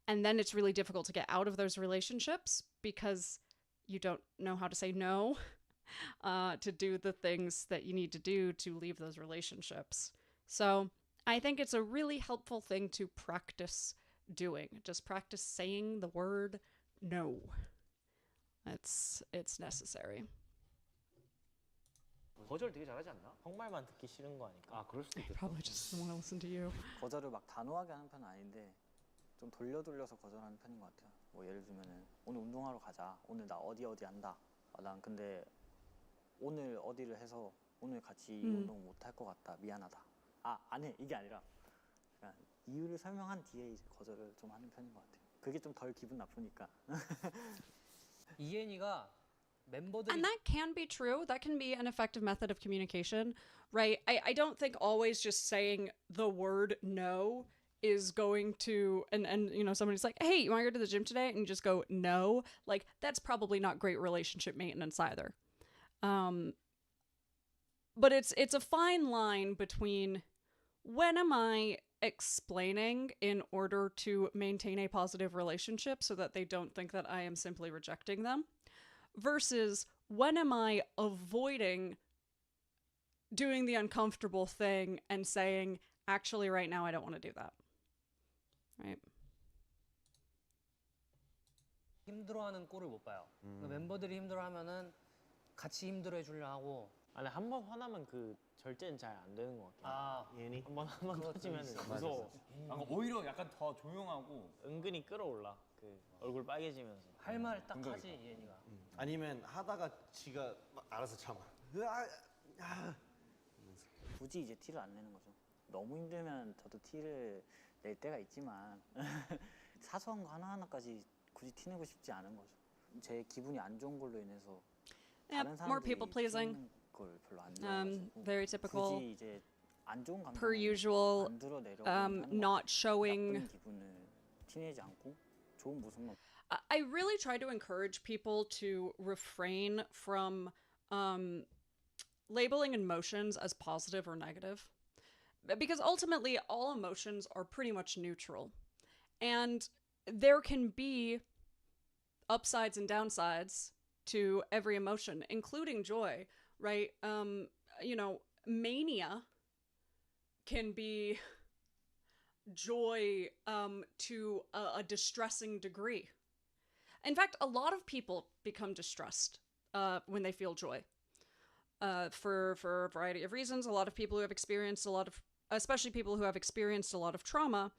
And then it's really difficult to get out of those relationships because you don't know how to say no to do the things that you need to do to leave those relationships. So I think it's a really helpful thing to practice doing. Just practice saying the word no. It's necessary. 거절 되게 잘하지 않나? 형 말만 듣기 싫은 거 아닐까? 아 그럴 수도 있겠다. Probably just doesn't want to listen to you. 거절을 막 단호하게 하는 편은 아닌데 좀 돌려서 거절하는 편인 것 같아요. 뭐 예를 들면은 오늘 운동하러 가자. 오늘 나 어디 한다. 난 근데 오늘 어디를 해서 오늘 같이 이 운동 못 할 것 같다. 미안하다. 안 해. 이게 아니라 그냥 이유를 설명한 뒤에 이제 거절을 좀 하는 편인 것 같아요. 그게 좀 덜 기분 나쁘니까. 이엔이가 멤버들이 And that can be true. That can be an effective method of communication, right? I don't think always just saying the word no is going to, and you know, somebody's like, hey, you want to go to the gym today? And you just go, no. Like, that's probably not great relationship maintenance either. but it's a fine line between when am I explaining in order to maintain a positive relationship so that they don't think that I am simply rejecting them, versus when am I avoiding doing the uncomfortable thing and saying, actually, right now, I don't want to do that. Right? 힘들어하는 꼴을 못 봐요. 멤버들이 힘들어하면은 같이 힘들어해 주려 하고. 아니 한 번 화나면 그 절제는 잘 안 되는 것 같아. 아, 예니? 한번 터지면 무서워. 오히려 약간 더 조용하고 은근히 끌어올라. 그 얼굴 빨개지면서. 할 말 딱 하지 예니가. 아니면 하다가 지가 막 알아서 참아. 굳이 이제 티를 안 내는 거죠. 너무 힘들면 저도 티를 낼 때가 있지만 사소한 거 하나하나까지 굳이 티내고 싶지 않은 거죠. 제 기분이 안 좋은 걸로 인해서 Yeah, 다른 more 사람들이 people pleasing. 티내는 걸 별로 안 좋아해가지고 Very typical. 굳이 이제 안 좋은 감정을 Per usual, 안 드러내려고 하는 거 not showing. 나쁜 기분을 티내지 않고 좋은 모습만. I really try to encourage people to refrain from labeling emotions as positive or negative. Because ultimately, all emotions are pretty much neutral. And there can be upsides and downsides to every emotion, including joy, right? You know, mania can be joy to a distressing degree. In fact, a lot of people become distressed when they feel joy. For a variety of reasons. A lot of people who have experienced especially people who have experienced a lot of trauma,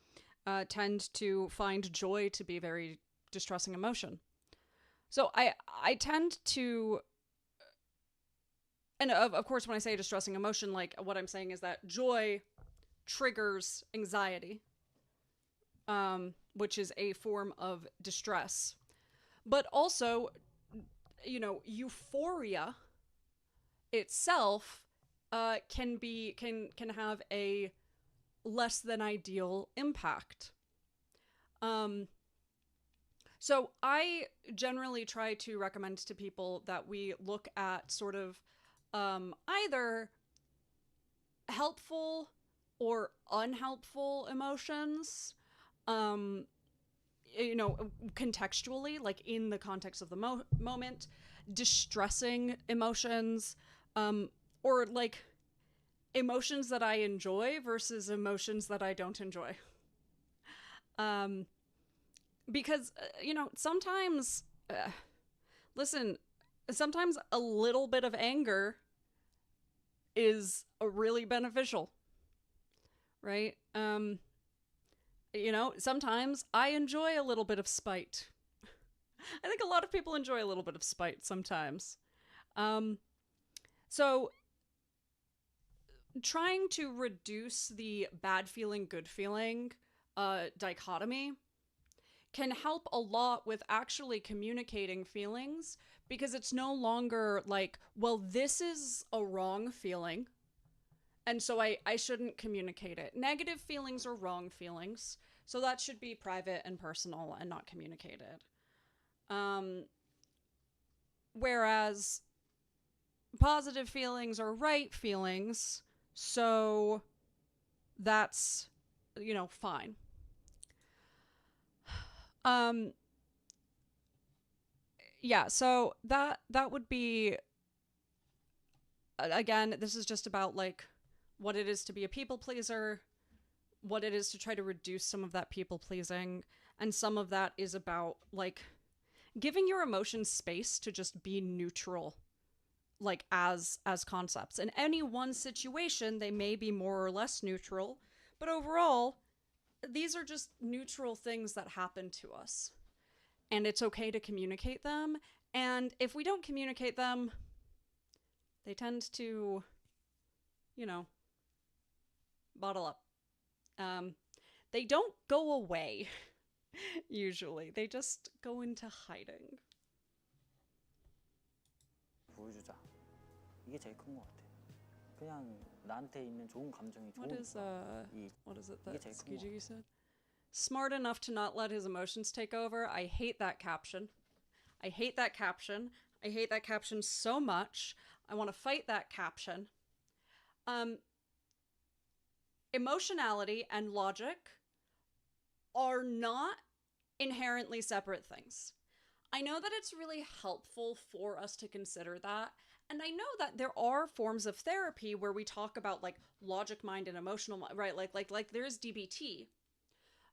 tend to find joy to be a very distressing emotion. So I tend to, and of course when I say distressing emotion, like what I'm saying is that joy triggers anxiety, which is a form of distress. But also, you know, euphoria itself can have a less than ideal impact. So I generally try to recommend to people that we look at sort of either helpful or unhelpful emotions, you know, contextually, like in the context of the moment, distressing emotions, or like emotions that I enjoy versus emotions that I don't enjoy. Because, you know, sometimes, sometimes a little bit of anger is really beneficial, right? You know, sometimes I enjoy a little bit of spite. I think a lot of people enjoy a little bit of spite sometimes. So trying to reduce the bad feeling, good feeling dichotomy can help a lot with actually communicating feelings, because it's no longer like, well, this is a wrong feeling, and so I shouldn't communicate it. Negative feelings are wrong feelings, so that should be private and personal and not communicated. Whereas positive feelings are right feelings, so that's, you know, fine. Yeah, so that would be, again, this is just about like what it is to be a people pleaser, what it is to try to reduce some of that people pleasing, and some of that is about like giving your emotions space to just be neutral, like as concepts. In any one situation, they may be more or less neutral, but overall, these are just neutral things that happen to us. And it's okay to communicate them. And if we don't communicate them, they tend to, you know, bottle up. They don't go away, usually. They just go into hiding. 보여주자. 이게 제일 큰 것 같아. 그냥 나한테 있는 좋은 감정이 What is it that 이게 제일 큰 것 같아. Skijigi said? Smart enough to not let his emotions take over. I hate that caption. I hate that caption. I hate that caption so much. I want to fight that caption. Emotionality and logic are not inherently separate things. I know that it's really helpful for us to consider that. And I know that there are forms of therapy where we talk about like logic mind and emotional mind, right? Like there's DBT.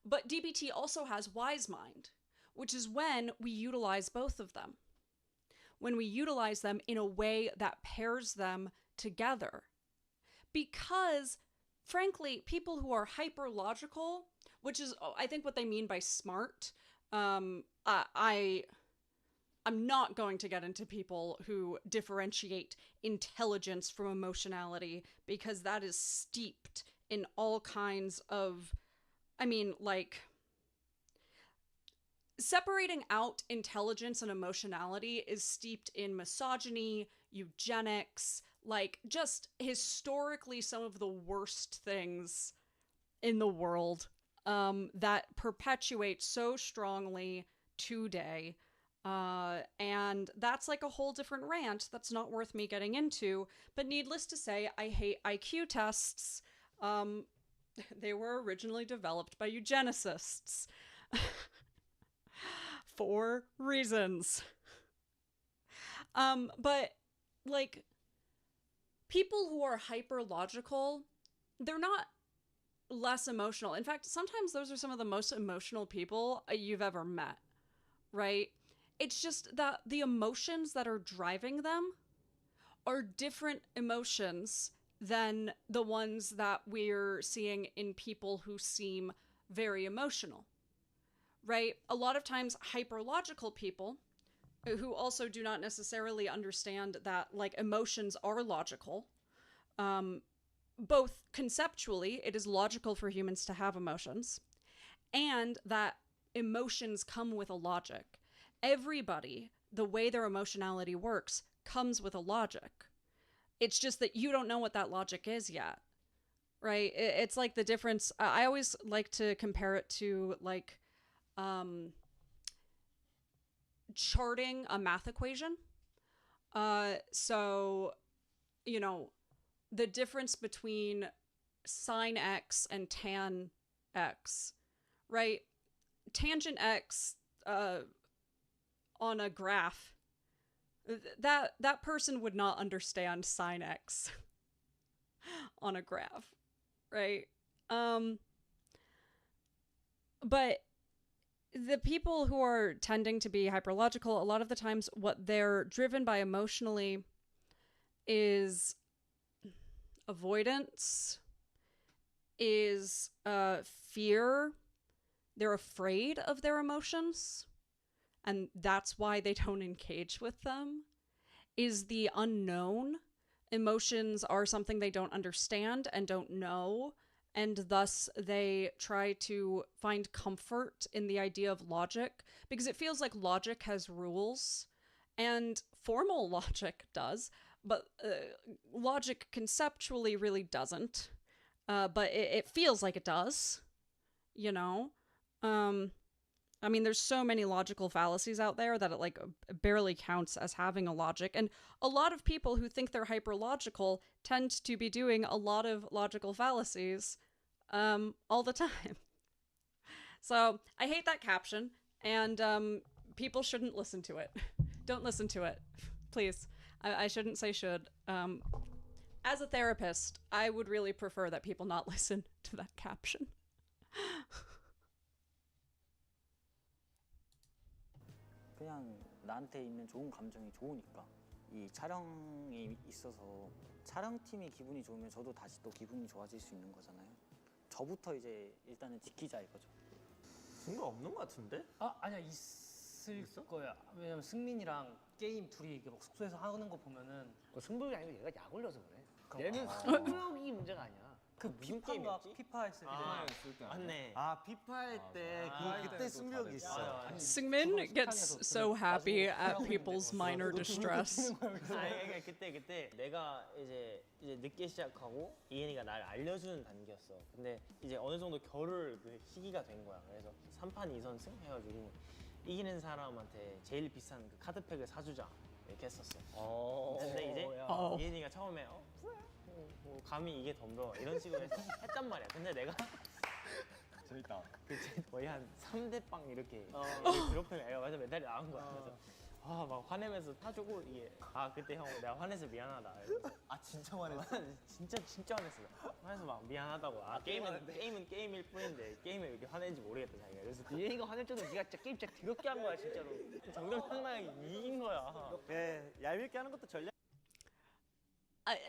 But DBT also has wise mind, which is when we utilize both of them. When we utilize them in a way that pairs them together. Because frankly, people who are hyper logical, which is I think what they mean by smart, I'm not going to get into people who differentiate intelligence from emotionality because that is steeped in all kinds of, I mean, like, separating out intelligence and emotionality is steeped in misogyny, eugenics, like, just historically some of the worst things in the world that perpetuate so strongly today. And that's like a whole different rant that's not worth me getting into. But needless to say, I hate IQ tests. They were originally developed by eugenicists for reasons. But like people who are hyper logical, they're not less emotional. In fact, sometimes those are some of the most emotional people you've ever met, right? It's just that the emotions that are driving them are different emotions than the ones that we're seeing in people who seem very emotional, right? A lot of times, hyperlogical people who also do not necessarily understand that, like, emotions are logical, both conceptually, it is logical for humans to have emotions, and that emotions come with a logic. Everybody, the way their emotionality works, comes with a logic. It's just that you don't know what that logic is yet, right? It's like the difference. I always like to compare it to like charting a math equation. So, you know, the difference between sine x and tan x, right? Tangent x, on a graph, that person would not understand sine x on a graph, right? But the people who are tending to be hyperlogical, a lot of the times what they're driven by emotionally is avoidance, is fear. They're afraid of their emotions, and that's why they don't engage with them, is the unknown. Emotions are something they don't understand and don't know, and thus they try to find comfort in the idea of logic, because it feels like logic has rules, and formal logic does, but logic conceptually really doesn't. But it feels like it does, you know? I mean, there's so many logical fallacies out there that it like barely counts as having a logic. And a lot of people who think they're hyperlogical tend to be doing a lot of logical fallacies all the time. So I hate that caption, and people shouldn't listen to it. Don't listen to it, please. I shouldn't say should. As a therapist, I would really prefer that people not listen to that caption. 그냥 나한테 있는 좋은 감정이 좋으니까 이 촬영에 있어서 촬영팀이 기분이 좋으면 저도 다시 또 기분이 좋아질 수 있는 거잖아요. 저부터 이제 일단은 지키자 이거죠. 승부 없는 것 같은데? 아니야 있을 거야. 왜냐면 승민이랑 게임 둘이 이게 막 숙소에서 하는 거 보면은 그 승부욕이 아니고 얘가 약 올려서 그래. 얘는 승부욕이 문제가 아니야. 그 무슨 피파인가 게임이었지? 피파 했을 때 맞네. 아 피파 할때 그때 승부욕이 있어. Sungmin gets so happy at people's minor distress. 아니 그때 내가 이제 늦게 시작하고 이현이가 날 알려주는 단계였어. 근데 이제 어느 정도 겨룰 그 시기가 된 거야. 그래서 3판 2선승 해가지고 이기는 사람한테 제일 비싼 그 카드팩을 사주자. 이렇게 했었어. 근데 이제 이엔이가 처음에 뭐 감히 이게 덤벼 이런 식으로 해서 했단 말이야. 근데 내가 재밌다. 거의 한 3대 빵 이렇게 그렇게 해요. 그래서 메달이 나온 거야. 그래서 막 화내면서 타주고 이게 그때 형 내가 화내서 미안하다. 진짜 화냈어? 진짜 화냈어. 화내서 막 미안하다고. 게임은 게임일 뿐인데 게임에 왜 이렇게 화내는지 모르겠다 자기가. 그래서 이해이가 화낼 줄은 네가 진짜 게임 진짜 더럽게 한 거야 진짜로. 정정당당하게 이긴 거야. 얄밉게 하는 것도 전략.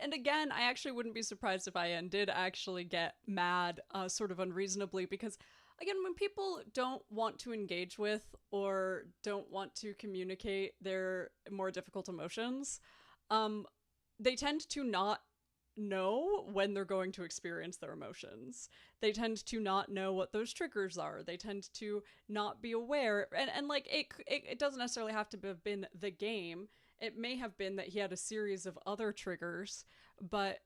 And again, I actually wouldn't be surprised if IN did actually get mad sort of unreasonably because, again, when people don't want to engage with or don't want to communicate their more difficult emotions, they tend to not know when they're going to experience their emotions. They tend to not know what those triggers are. They tend to not be aware. And like, it doesn't necessarily have to have been the game. It may have been that he had a series of other triggers, but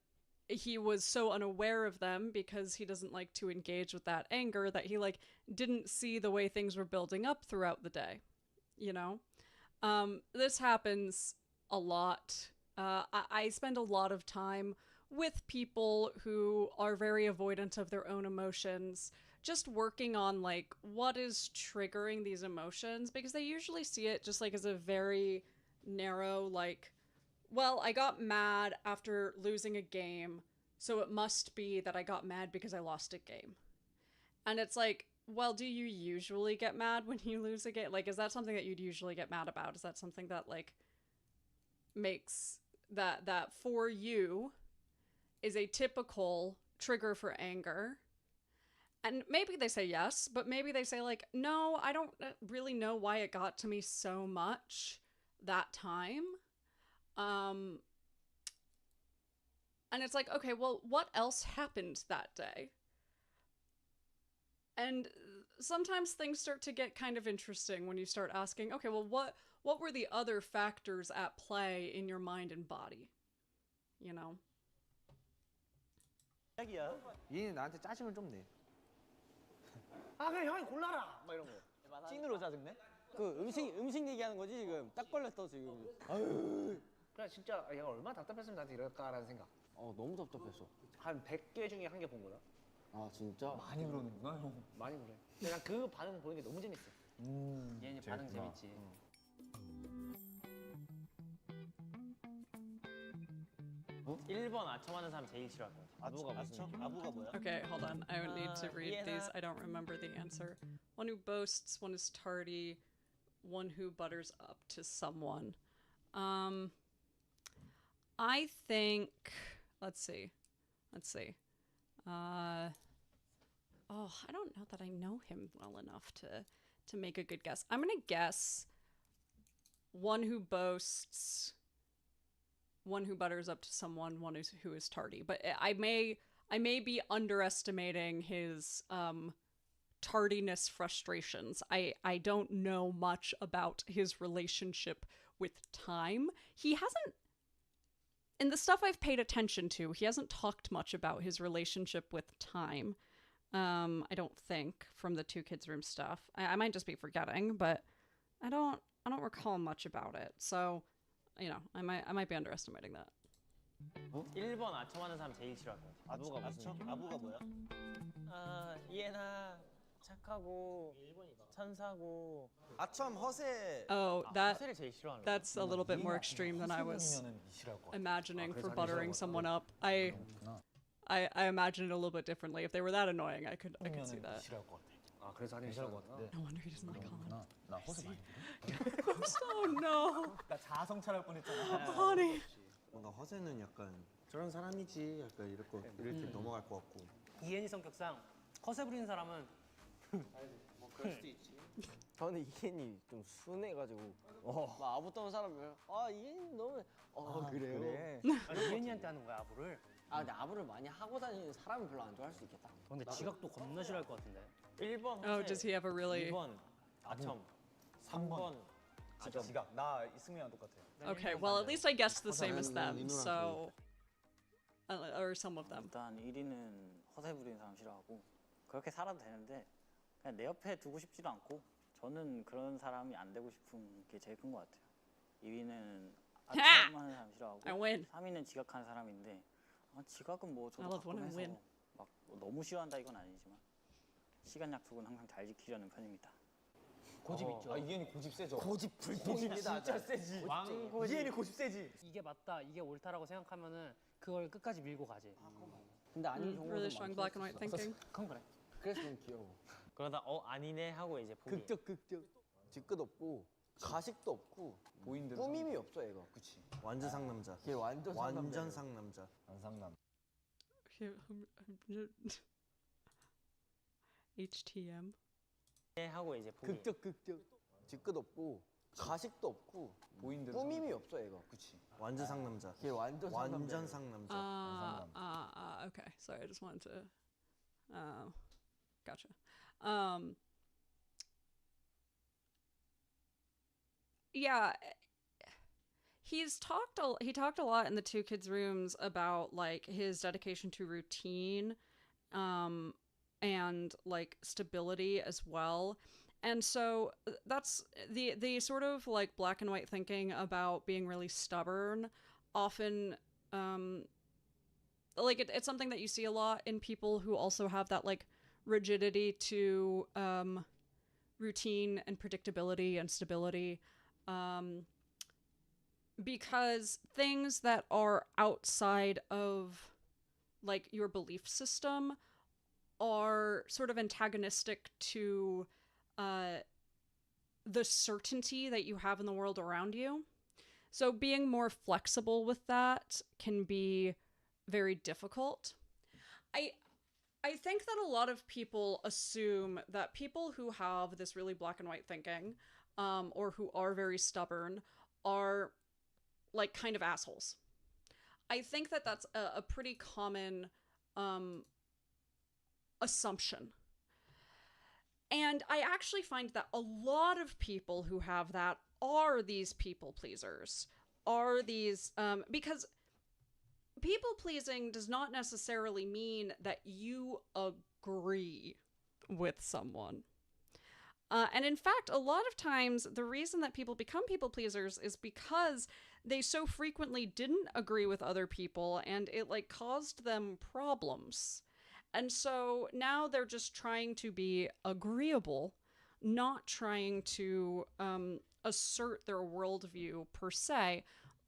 he was so unaware of them because he doesn't like to engage with that anger that he like didn't see the way things were building up throughout the day, you know? This happens a lot. I spend a lot of time with people who are very avoidant of their own emotions, just working on like what is triggering these emotions, because they usually see it just like as a very narrow, like, well, I got mad after losing a game, so it must be that I got mad because I lost a game. And it's like, well, do you usually get mad when you lose a game? Like, is that something that you'd usually get mad about? Is that something that like makes that for you is a typical trigger for anger? And maybe they say yes, but maybe they say like, no, I don't really know why it got to me so much that time. And it's like, okay, well, what else happened that day? And sometimes things start to get kind of interesting when you start asking, okay, well, what were the other factors at play in your mind and body? You know? 이해는 나한테 짜증을 좀 내. 그냥 형이 골라라 막 이런 거. 찐으로 짜증내? 그 음식 얘기하는 거지 지금. 딱 걸렸어 지금. 아유. 그냥 진짜 얘가 얼마나 답답했으면 나한테 이럴까라는 생각. 너무 답답했어. 한 100개 중에 한 개 본 거다. 진짜? 많이 그러는구나 형. 많이 그래. 근데 난 그 반응 보는 게 너무 재밌어. 얘는 반응 재밌지. 1번 아첨하는 사람 제일 싫어할 것 같아. 아부가 무슨 얘기야? 아부가 뭐야? Okay, hold on. I would need to read yeah. these. I don't remember the answer. One who boasts, one is tardy, one who butters up to someone. I think, let's see. I don't know that I know him well enough to make a good guess. I'm gonna guess one who boasts, one who butters up to someone, one who is tardy. But I may be underestimating his tardiness frustrations. I don't know much about his relationship with time. He hasn't, in the stuff I've paid attention to, he hasn't talked much about his relationship with time. I don't think, from the 2kidsroom stuff. I might just be forgetting, but I don't recall much about it. So, you know, I might be underestimating that. 1번 아첨하는 사람 제일 싫어할 것 같아. 아부가 무슨 얘기야? 아부가 뭐야? 이해나 착하고 천사고. 아첨 허세. Oh, 허세를 제일 싫어하는 거야. that's a little bit more extreme than I was imagining for buttering someone up. I imagine it a little bit differently. If they were that annoying, I could see that. 그래서 하는 게 싫을 것 같아. No wonder he doesn't like Holland. 나 허세 많이. Oh no, 나 자아성 찰할 뻔했잖아. honey. 뭔가 허세는 약간 저런 사람이지 약간 이렇게 넘어갈 것 같고. 이엔이 성격상 허세 부리는 사람은 뭐 그럴 수도 있지. 저는 이엔이 좀 순해가지고 막 아부 떠는 사람을 이엔이 너무 그래요? 그래. 아니, 이엔이한테 하는 거야 아부를. 근데 아부를 많이 하고 다니는 사람은 별로 안 좋아할 수 있겠다. 근데 지각도 겁나 싫어할 것 같은데. 1번 허세. Oh, does he have a really? 2번 아첨. 3번 지각. 나 승민이랑 똑같아. Okay, well at least I guessed the same as them. So, or some of them. 일단 1위는 허세 부리는 사람 싫어하고 그렇게 살아도 되는데 그냥 내 옆에 두고 싶지도 않고 저는 그런 사람이 안 되고 싶은 게 제일 큰 것 같아요. 2위는 지각하는 사람 싫어하고 I win. 3위는 지각하는 사람인데 지각은 뭐 I 저도 love when 가끔 I 해서 win. 막 너무 싫어한다 이건 아니지만 시간 약속은 항상 잘 지키려는 편입니다. 고집 있죠. 이현이 고집 세죠. 고집 불통입니다. 진짜 세지. 이현이 고집 세지. 이게 맞다, 이게 옳다라고 생각하면은 그걸 끝까지 밀고 가지. 근데 아닌 경우도 Really strong black and white thinking. 그건 그래. 그래서 너무 귀여워. 그러다 아니네 하고 이제 포기. 극적. 뒤끝 없고 가식도 없고 보인 대로 꾸밈이 없어 얘가. 그치. 완전 상남자. 걔 완전 상남자. 안상남. HTM. 네 하고 이제 포기. 극적. 뒤끝 없고 가식도 없고 보인 대로 꾸밈이 없어 얘가. 그치. 완전 상남자. 걔 완전 상남자. Okay. Sorry, I just wanted to. Gotcha. Yeah, he talked a lot in the two kids' rooms about like his dedication to routine, and like stability as well. And so that's the sort of like black and white thinking about being really stubborn often like it's something that you see a lot in people who also have that like rigidity to routine and predictability and stability, because things that are outside of like your belief system are sort of antagonistic to the certainty that you have in the world around you. So being more flexible with that can be very difficult. I think that a lot of people assume that people who have this really black and white thinking, or who are very stubborn, are like kind of assholes. I think that that's a pretty common assumption. And I actually find that a lot of people who have that are these people pleasers, are these, because people pleasing does not necessarily mean that you agree with someone. And in fact, a lot of times the reason that people become people pleasers is because they so frequently didn't agree with other people and it like caused them problems. And so now they're just trying to be agreeable, not trying to assert their worldview per se.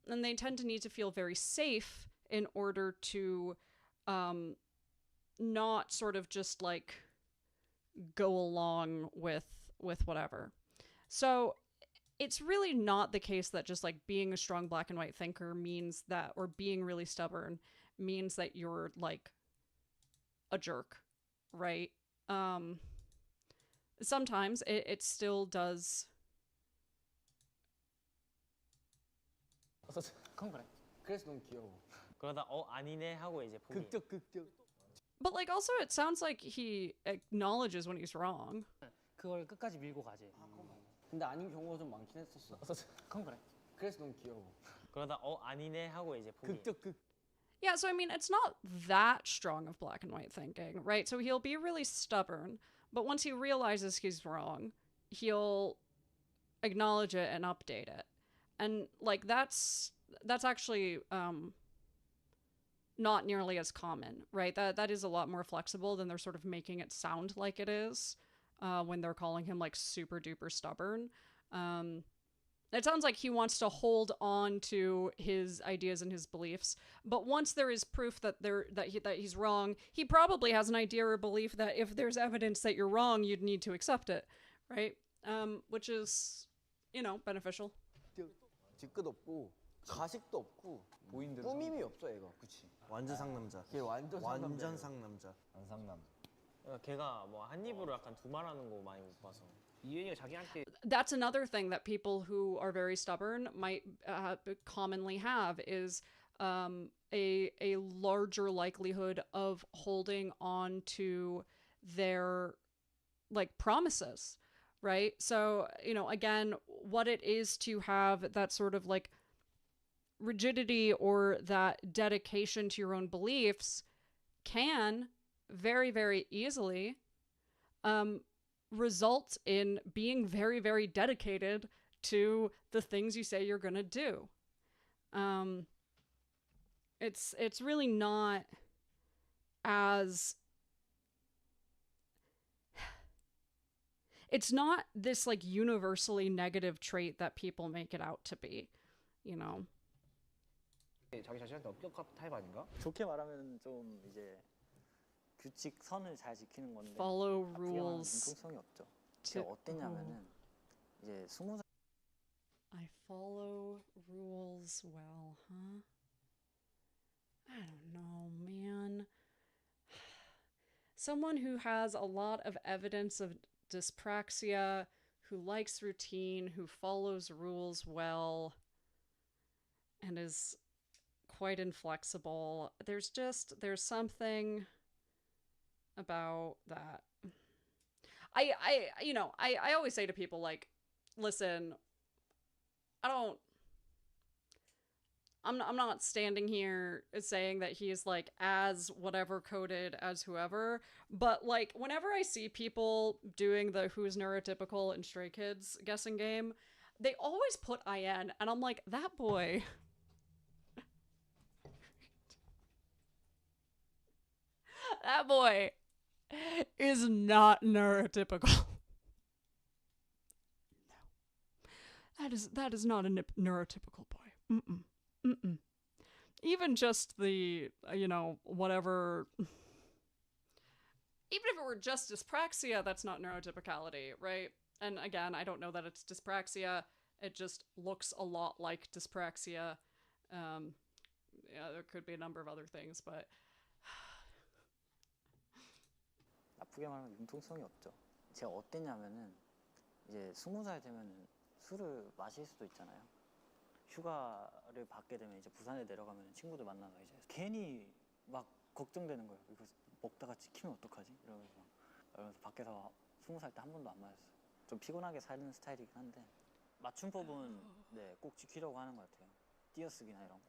And they tend to need to feel very safe in order to not sort of just like go along with whatever. So it's really not the case that just like being a strong black and white thinker means that, or being really stubborn means that you're like a jerk, right? Sometimes it still does. 그건 그래. 그래서 너무 귀여워. 그러다 아니네 하고 이제 포기. 극적. But like also it sounds like he acknowledges when he's wrong. 그걸 끝까지 밀고 가지. 근데 아닌 경우가 좀 많긴 했었어. 그건 그래. 그래서 너무 귀여워. 그러다 아니네 하고 이제 포기. 극적. Yeah, so I mean, it's not that strong of black and white thinking, right? So he'll be really stubborn, but once he realizes he's wrong, he'll acknowledge it and update it. And like that's actually not nearly as common, right? That is a lot more flexible than they're sort of making it sound like it is when they're calling him like super duper stubborn. It sounds like he wants to hold on to his ideas and his beliefs, but once there is proof that he's wrong, he probably has an idea or belief that if there's evidence that you're wrong, you'd need to accept it, right? Which is, you know, beneficial. 뒤끝 없고 가식도 없고 보인 대로 꾸밈이 없어 얘가. 그치. 완전 상남자. 걔 완전 상남자. 안상남. 걔가 뭐 한 입으로 약간 두말하는 거 많이 못 봐서. 이현이가 자기한테 That's another thing that people who are very stubborn might commonly have is a larger likelihood of holding on to their like promises, right? So, you know, again, what it is to have that sort of like rigidity or that dedication to your own beliefs can very, very easily result in being very, very dedicated to the things you say you're going to do. It's really not as, it's not this like universally negative trait that people make it out to be, you know. 자기 자신한테 엄격한 타입 아닌가? 좋게 말하면 좀 이제 규칙 선을 잘 지키는 건데 Follow 나쁘게 말하면 rules. 융통성이 없죠. 제가 어땠냐면은 이제 20살 I follow rules well, huh? I don't know, man. Someone who has a lot of evidence of dyspraxia, who likes routine, who follows rules well, and is quite inflexible. There's something about that. I always say to people, like, listen, I'm not standing here saying that he's like as whatever coded as whoever, but like whenever I see people doing the who's neurotypical in Stray Kids guessing game, they always put IN, and I'm like, that boy. That boy is not neurotypical. No. That is not a neurotypical boy. Mm-mm. Mm-mm. Even just the, whatever. Even if it were just dyspraxia, that's not neurotypicality, right? And again, I don't know that it's dyspraxia. It just looks a lot like dyspraxia. There could be a number of other things, but. 나쁘게 말하면 융통성이 없죠. 제가 어땠냐면은 이제 20살 되면은 술을 마실 수도 있잖아요. 휴가를 받게 되면 이제 부산에 내려가면 친구들 만나서 이제 괜히 막 걱정되는 거예요. 이거 먹다가 찍히면 어떡하지? 이러면서 밖에서 20살 때 한 번도 안 마셨어요. 좀 피곤하게 사는 스타일이긴 한데 맞춤법은 네, 꼭 지키려고 하는 것 같아요. 띄어쓰기나 이런 거.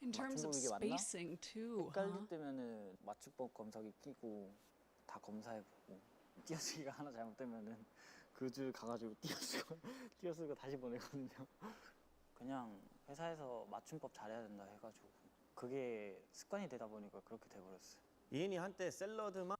In terms of spacing too, 헷갈릴 때면은 맞춤법 검사기 끼고 다 검사해보고 띄어쓰기가 하나 잘못되면은 그 줄 가가지고 띄어쓰고 다시 보내거든요. 그냥 회사에서 맞춤법 잘해야 된다 해가지고 그게 습관이 되다 보니까 그렇게 돼버렸어요. 이인이 한때 샐러드만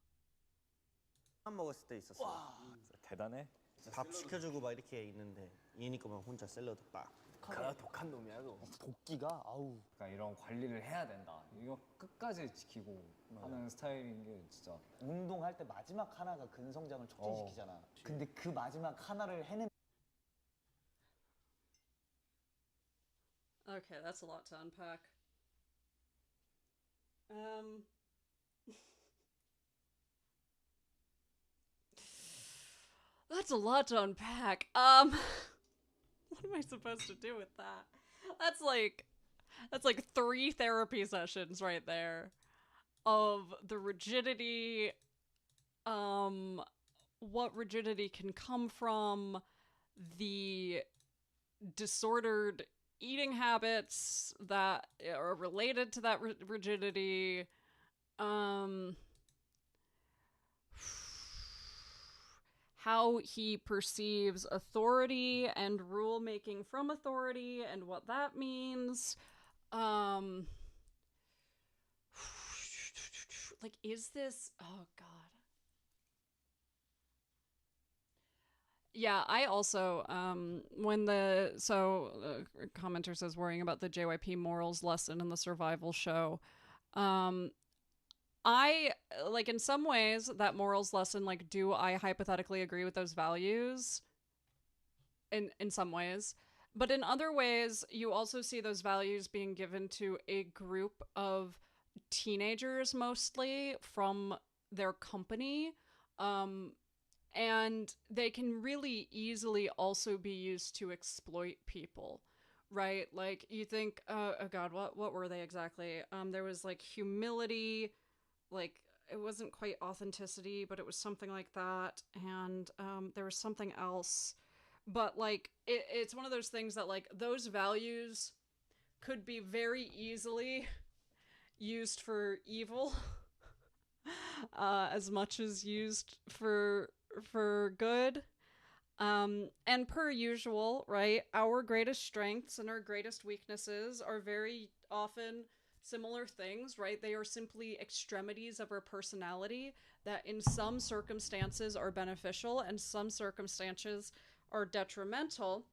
먹었을 때 있었어요. 와, 대단해. 밥 시켜주고 막 이렇게 있는데 이인이 거만 혼자 샐러드 빡. 가 독한 놈이야, 너. 도끼가 아우. 그러니까 이런 관리를 해야 된다. 이거 끝까지 지키고 하는 스타일인 게 진짜. 운동할 때 마지막 하나가 근성장을 촉진시키잖아. 근데 그 마지막 하나를 해낸 Okay, that's a lot to unpack. That's a lot to unpack. What am I supposed to do with that? That's like 3 therapy sessions right there of the rigidity, what rigidity can come from, the disordered eating habits that are related to that rigidity, how he perceives authority and rule making from authority and what that means. Like, is this, oh god. Yeah, I also, when the commenter says worrying about the JYP morals lesson in the survival show, I, like, in some ways, that morals lesson, like, do I hypothetically agree with those values? In some ways. But in other ways, you also see those values being given to a group of teenagers, mostly, from their company, and they can really easily also be used to exploit people, right? Like, you think, oh god, what were they exactly? There was, like, humility, like, it wasn't quite authenticity, but it was something like that, and there was something else. But, like, it's one of those things that, like, those values could be very easily used for evil, as much as used for good. And per usual, right, our greatest strengths and our greatest weaknesses are very often similar things, right? They are simply extremities of our personality that in some circumstances are beneficial and some circumstances are detrimental.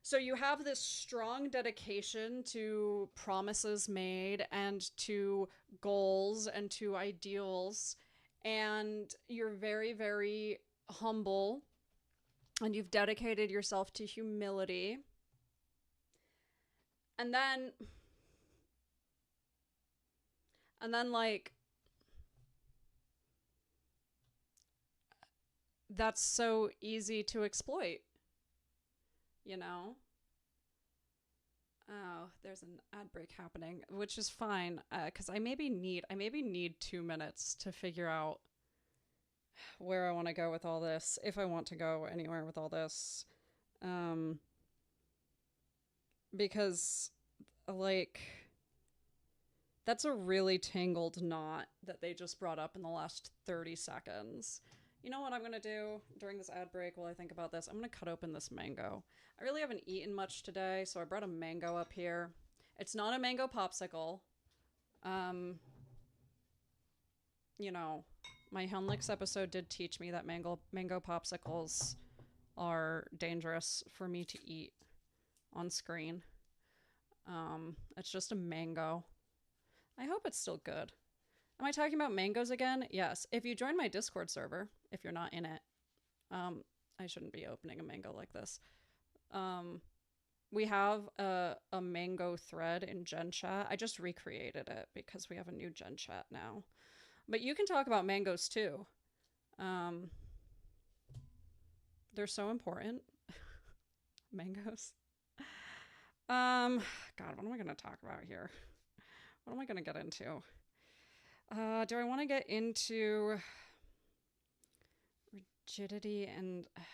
So you have this strong dedication to promises made and to goals and to ideals, and you're very, very humble, and you've dedicated yourself to humility. And then like, that's so easy to exploit, you know? Oh, there's an ad break happening, which is fine, because I maybe need 2 minutes to figure out where I want to go with all this, if I want to go anywhere with all this. Because, like, that's a really tangled knot that they just brought up in the last 30 seconds. You know what I'm going to do during this ad break while I think about this? I'm going to cut open this mango. I really haven't eaten much today, so I brought a mango up here. It's not a mango popsicle. You know, my Hunlix episode did teach me that mango popsicles are dangerous for me to eat on screen. It's just a mango. I hope it's still good. Am I talking about mangoes again? Yes. If you join my Discord server, if you're not in it, I shouldn't be opening a mango like this. We have a mango thread in Gen Chat. I just recreated it because we have a new Gen Chat now. But you can talk about mangoes too. They're so important. Mangoes. God, what am I going to talk about here? What am I going to get into? Do I want to get into rigidity and... God,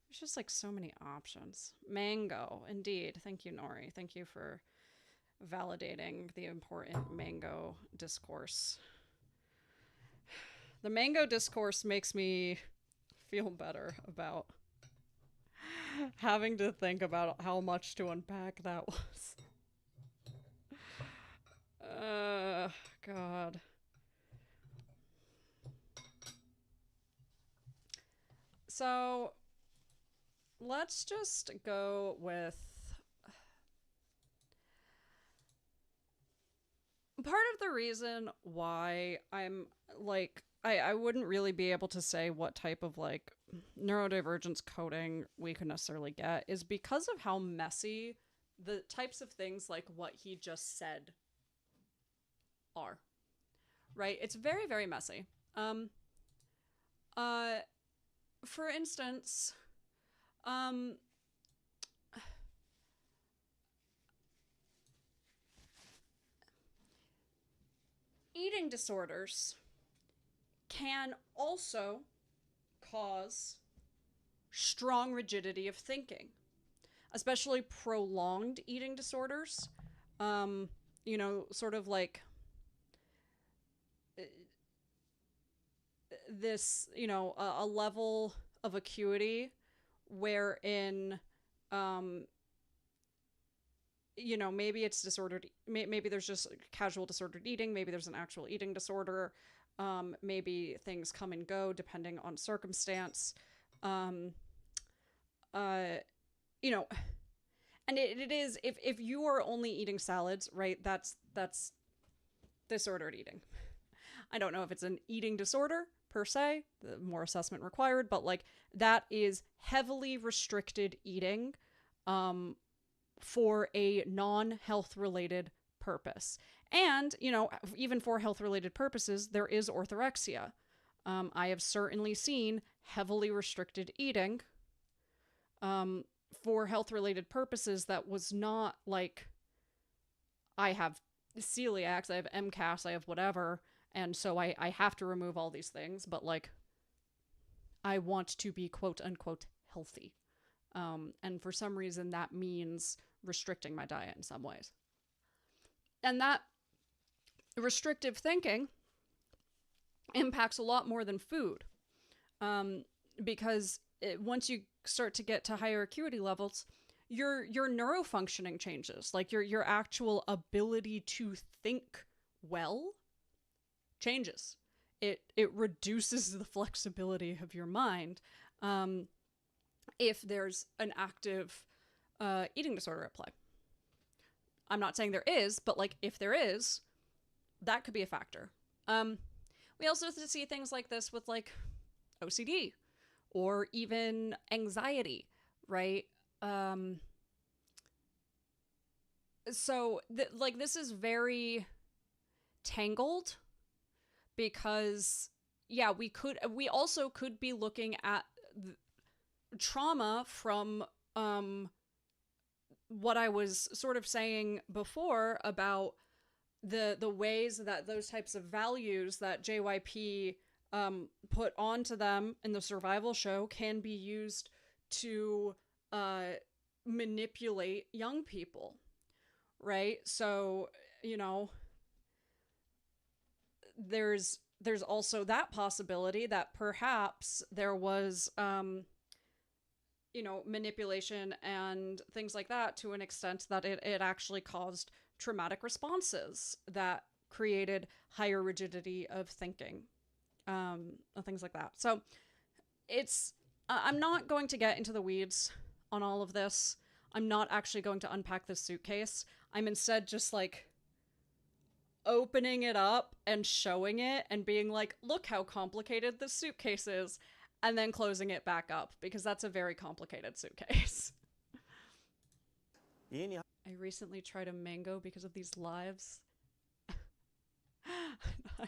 there's just like so many options. Mango, indeed. Thank you, Nori. Thank you for validating the important mango discourse. The mango discourse makes me feel better about having to think about how much to unpack that was. God. So, let's just go with... Part of the reason why I'm, like... I wouldn't really be able to say what type of, like, neurodivergence coding we could necessarily get is because of how messy the types of things like what he just said are. Right? It's very, very messy. For instance, eating disorders can also cause strong rigidity of thinking, especially prolonged eating disorders. You know, sort of like this, you know, a level of acuity wherein, you know, maybe it's disordered, maybe there's just casual disordered eating, maybe there's an actual eating disorder, maybe things come and go depending on circumstance. You know, and it is, if you are only eating salads, right, that's disordered eating. I don't know if it's an eating disorder per se, more assessment required, but like that is heavily restricted eating for a non-health related purpose. And, you know, even for health related purposes, there is orthorexia. I have certainly seen heavily restricted eating for health related purposes that was not like, I have celiacs, I have MCAS, I have whatever, and so I have to remove all these things, but like, I want to be quote unquote healthy. And for some reason that means restricting my diet in some ways. And that restrictive thinking impacts a lot more than food. Because once you start to get to higher acuity levels, your neurofunctioning changes. Like your actual ability to think well changes. It reduces the flexibility of your mind if there's an active eating disorder at play. I'm not saying there is, but like if there is, that could be a factor. We also see things like this with like OCD or even anxiety, right? So like this is very tangled because yeah, we also could be looking at trauma from what I was sort of saying before about the ways that those types of values that JYP put onto them in the survival show can be used to manipulate young people, right? So, you know, there's also that possibility that perhaps there was you know, manipulation and things like that to an extent that it actually caused traumatic responses that created higher rigidity of thinking, things like that. So it's, I'm not going to get into the weeds on all of this. I'm not actually going to unpack this suitcase. I'm instead just like opening it up and showing it and being like, look how complicated this suitcase is, and then closing it back up because that's a very complicated suitcase. 이엔이 I recently tried a mango because of these lives. I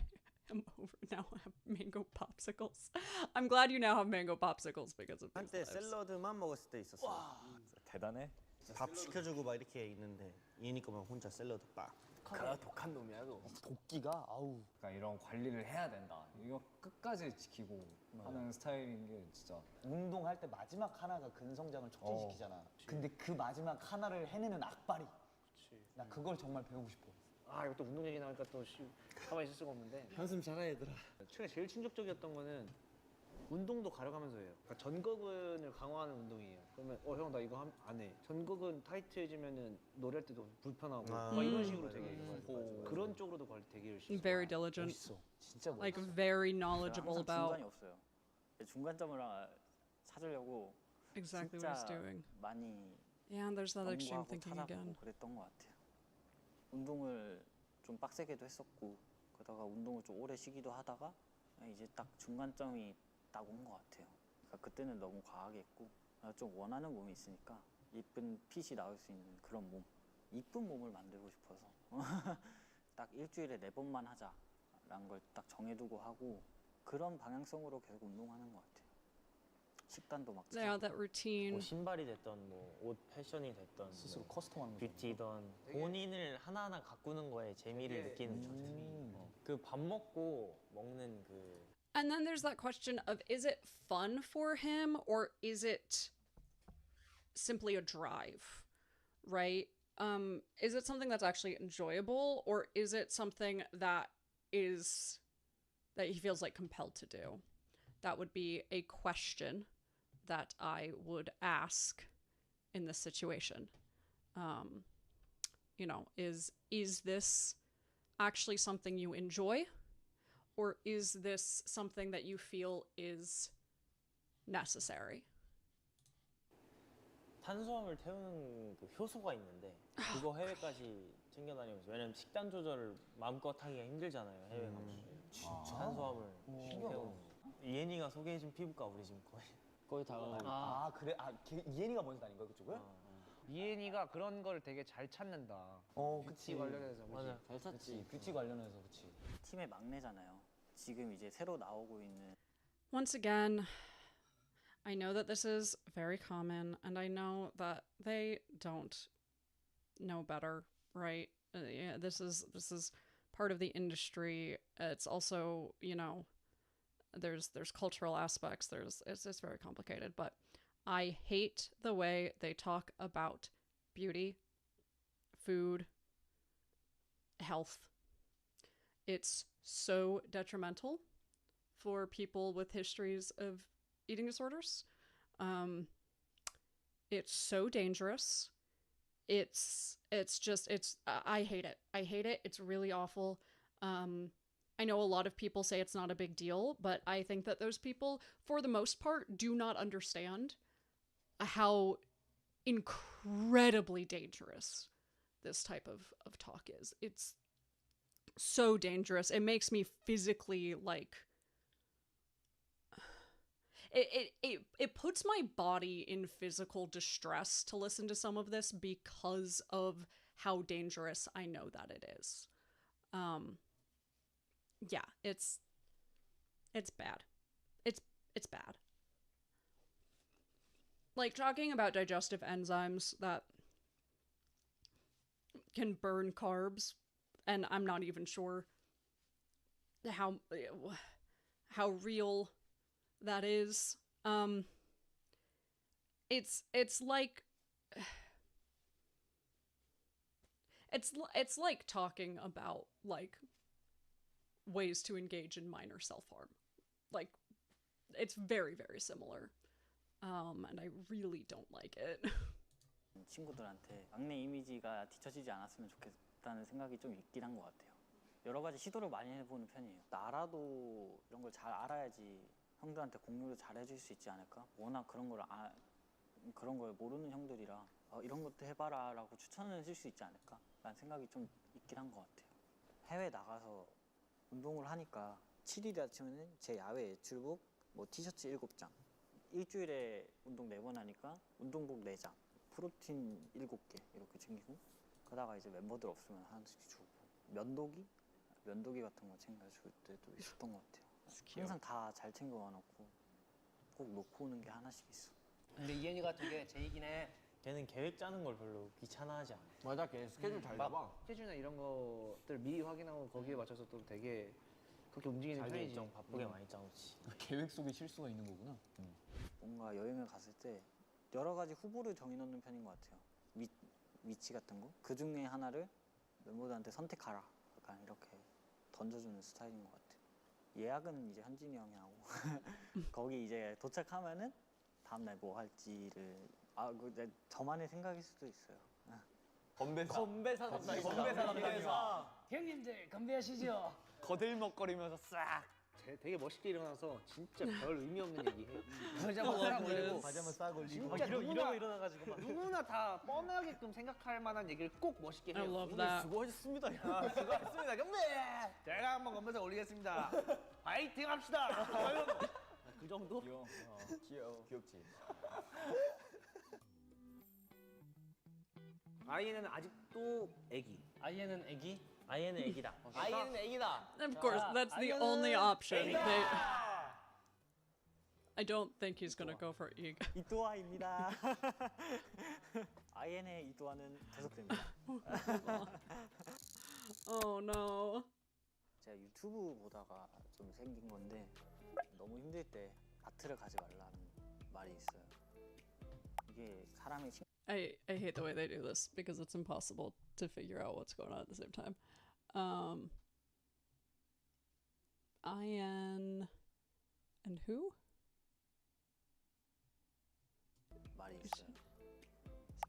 am over now. I have mango popsicles. I'm glad you now have mango popsicles because of these 한때 lives. 샐러드만 먹었을 때 있었어. 대단해. 밥 시켜주고 막 이렇게 있는데 이엔이 거만 혼자 샐러드 빡. 그 독한 놈이야 너. 도끼가 아우. 그러니까 이런 관리를 해야 된다. 이거 끝까지 지키고 하는 스타일인 게 진짜. 운동할 때 마지막 하나가 근성장을 촉진시키잖아. 근데 그 마지막 하나를 해내는 악발이. 나 그걸 정말 배우고 싶어. 아 이거 또 운동 얘기 나오니까 또 가만히 있을 수가 없는데 한숨 잘해 얘들아. 최근에 제일 충격적이었던 거는 운동도 가려가면서 해요. 그러니까 전거근을 강화하는 운동이에요. 그러면 형 나 이거 안 해. 전거근 타이트해지면은 노래할 때도 불편하고 막 이런 식으로 되게 그런 쪽으로도 관리 되게 열심히. Very diligent. 멋있어. 진짜 멋있어. Like very knowledgeable 항상 about 중간이 없어요. 중간점을 찾으려고 exactly what he's 진짜 doing. 많이 Yeah, there's that extreme 연구하고 thinking 찾아보고 again. 그랬던 것 같아요. 운동을 좀 빡세게도 했었고 그러다가 운동을 좀 오래 쉬기도 하다가 이제 딱 중간점이 딱 온 것 같아요. 그러니까 그때는 너무 과하게 했고 좀 원하는 몸이 있으니까 이쁜 핏이 나올 수 있는 그런 몸, 이쁜 몸을 만들고 싶어서 딱 일주일에 4번만 하자라는 걸 딱 정해두고 하고 그런 방향성으로 계속 운동하는 것 같아요. 식단도 막 Yeah, that 뭐 routine. 신발이 됐던 뭐 옷 패션이 됐던 스스로 뭐 커스텀하는 거. 뷰티던 본인을 하나하나 가꾸는 거에 재미를 느끼는 죠. 그 밥 먹고 먹는 그 And then there's that question of, is it fun for him or is it simply a drive, right? Is it something that's actually enjoyable or is it something that he feels like compelled to do? That would be a question that I would ask in this situation. You know, is this actually something you enjoy? Or is this something that you feel is necessary? 탄수화물 태우는 그 효소가 있는데 그거 해외까지 챙겨다니면서 왜냐면 식단 조절을 마음껏 하기가 힘들잖아요 해외 가면 탄수화물 태우는 거. 이엔이가 소개해준 피부과 우리 지금 거의 다 가가지고 아 그래? 아 이엔이가 먼저 다닌 거야 그쪽을? 이엔이가 그런 걸 되게 잘 찾는다. 그치. 뷰티 관련해서 맞아 잘 찾지. 뷰티 관련해서 그치. 팀의 막내잖아요. 지금 이제 새로 나오고 있는 Once again, I know that this is very common, and I know that they don't know better, right? Yeah, this is part of the industry. It's also, you know, there's cultural aspects. It's very complicated, but I hate the way they talk about beauty, food, health. It's so detrimental for people with histories of eating disorders. It's so dangerous. I hate it. I hate it. It's really awful. I know a lot of people say it's not a big deal, but I think that those people, for the most part, do not understand how incredibly dangerous this type of talk is. It's so dangerous. It makes me physically like it puts my body in physical distress to listen to some of this because of how dangerous I know that it is. Yeah, it's bad. It's bad. Like talking about digestive enzymes that can burn carbs, and I'm not even sure how real that is. It's like it's like talking about like ways to engage in minor self-harm. Like it's very, very similar. And I really don't like it. 친구들한테 막내 이미지가 뒤처지지 않았으면 좋겠다는 생각이 좀 있긴 한 것 같아요. 여러 가지 시도를 많이 해보는 편이에요. 나라도 이런 걸 잘 알아야지 형들한테 공유를 잘 해줄 수 있지 않을까? 워낙 그런 걸 모르는 형들이라 이런 것도 해봐라 라고 추천을 해줄 수 있지 않을까? 라는 생각이 좀 있긴 한 것 같아요. 해외 나가서 운동을 하니까 7일이라 치면은 제 야외 외출복 뭐 티셔츠 7장, 일주일에 운동 4번 하니까 운동복 4장, 프로틴 7개 이렇게 챙기고, 그러다가 이제 멤버들 없으면 하나씩 주고, 면도기 같은 거 챙겨줄 때도 있었던 것 같아요. 항상 다 잘 챙겨와 놓고 꼭 놓고 오는 게 하나씩 있어. 근데 이현이 같은 게 제이긴 해. 걔는 계획 짜는 걸 별로 귀찮아하지 않아. 맞아, 걔 스케줄 잘 잡아. 스케줄이나 이런 것들 미리 확인하고 거기에 맞춰서 또 되게 그렇게 움직이는 자기 편이지. 일정 바쁘게 많이 짜놓지. 계획 속에 실수가 있는 거구나. 뭔가 여행을 갔을 때 여러 가지 후보를 정해놓는 편인 것 같아요. 위치 같은 거. 그 중에 하나를 멤버들한테 선택하라. 약간 이렇게 던져주는 스타일인 것 같아요. 예약은 이제 현진이 형이 하고 거기 이제 도착하면은 다음날 뭐 할지를 저만의 생각일 수도 있어요. 건배사 건배사. 형님들 건배하시죠. 거들먹거리면서 싹. 되게 멋있게 일어나서 진짜 별 의미 없는 얘기해. 여자만 싹 올리고. 과자만 싹 올리고. 진짜 이러고 일어나가지고 막 누구나 다 뻔하게끔 생각할 만한 얘기를 꼭 멋있게 I 해요. love that. 수고하셨습니다. 수고하셨습니다. 건배! 제가 한번 건배사 올리겠습니다. 파이팅 합시다. 그 정도? 귀여워. 귀엽지. 아이는 아직도 애기. 아이는 애기. 아이는 애기다. 아이는 애기다. Of course, that's the only option. I don't think he's gonna go for Ig. 이또아입니다. IN의 이또아는 계속됩니다. Oh no. 제가 유튜브 보다가 좀 생긴 건데, 너무 힘들 때 마트를 가지 말라는 말이 있어요. 이게 사람의 I hate the way they do this because it's impossible to figure out what's going on at the same time. IN and who? 말이 있어요.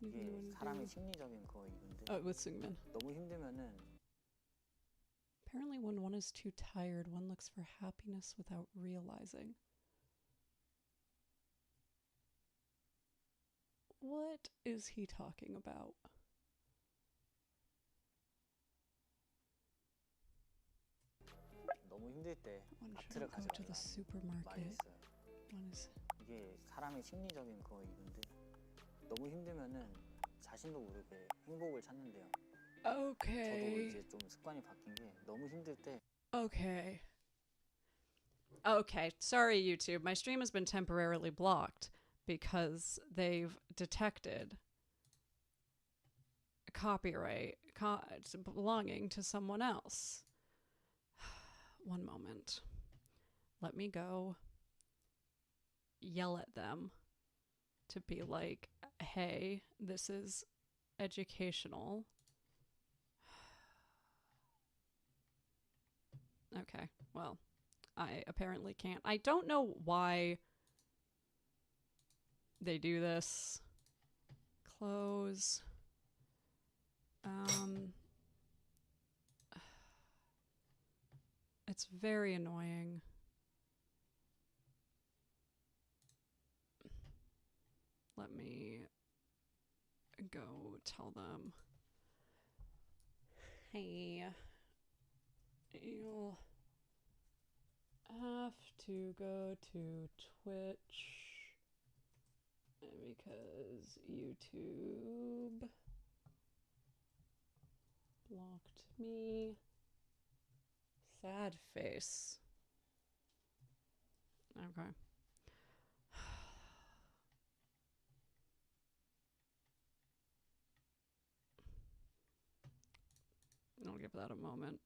이게 사람의 심리적인 거인데, Oh, with Sungmin. 너무 힘들면은 Apparently when one is too tired, one looks for happiness without realizing. What is he talking about? 너무 힘들 때 One 마트를 shouldn't 가지 go to the 말라는 말이 supermarket. 있어요. One is 이게 사람의 심리적인 거인데, 너무 힘들면은 자신도 모르게 행복을 찾는데요. 저도 okay. 이제 좀 습관이 바뀐 게, 너무 힘들 때 Okay. Okay, sorry YouTube. My stream has been temporarily blocked because they've detected copyright belonging to someone else. One moment. Let me go yell at them to be like, hey, this is educational. Okay, well, I apparently can't. I don't know why they do this. Close. It's very annoying. Let me go tell them, hey, you'll have to go to Twitch because YouTube blocked me. Sad face. Okay. I'll give that a moment.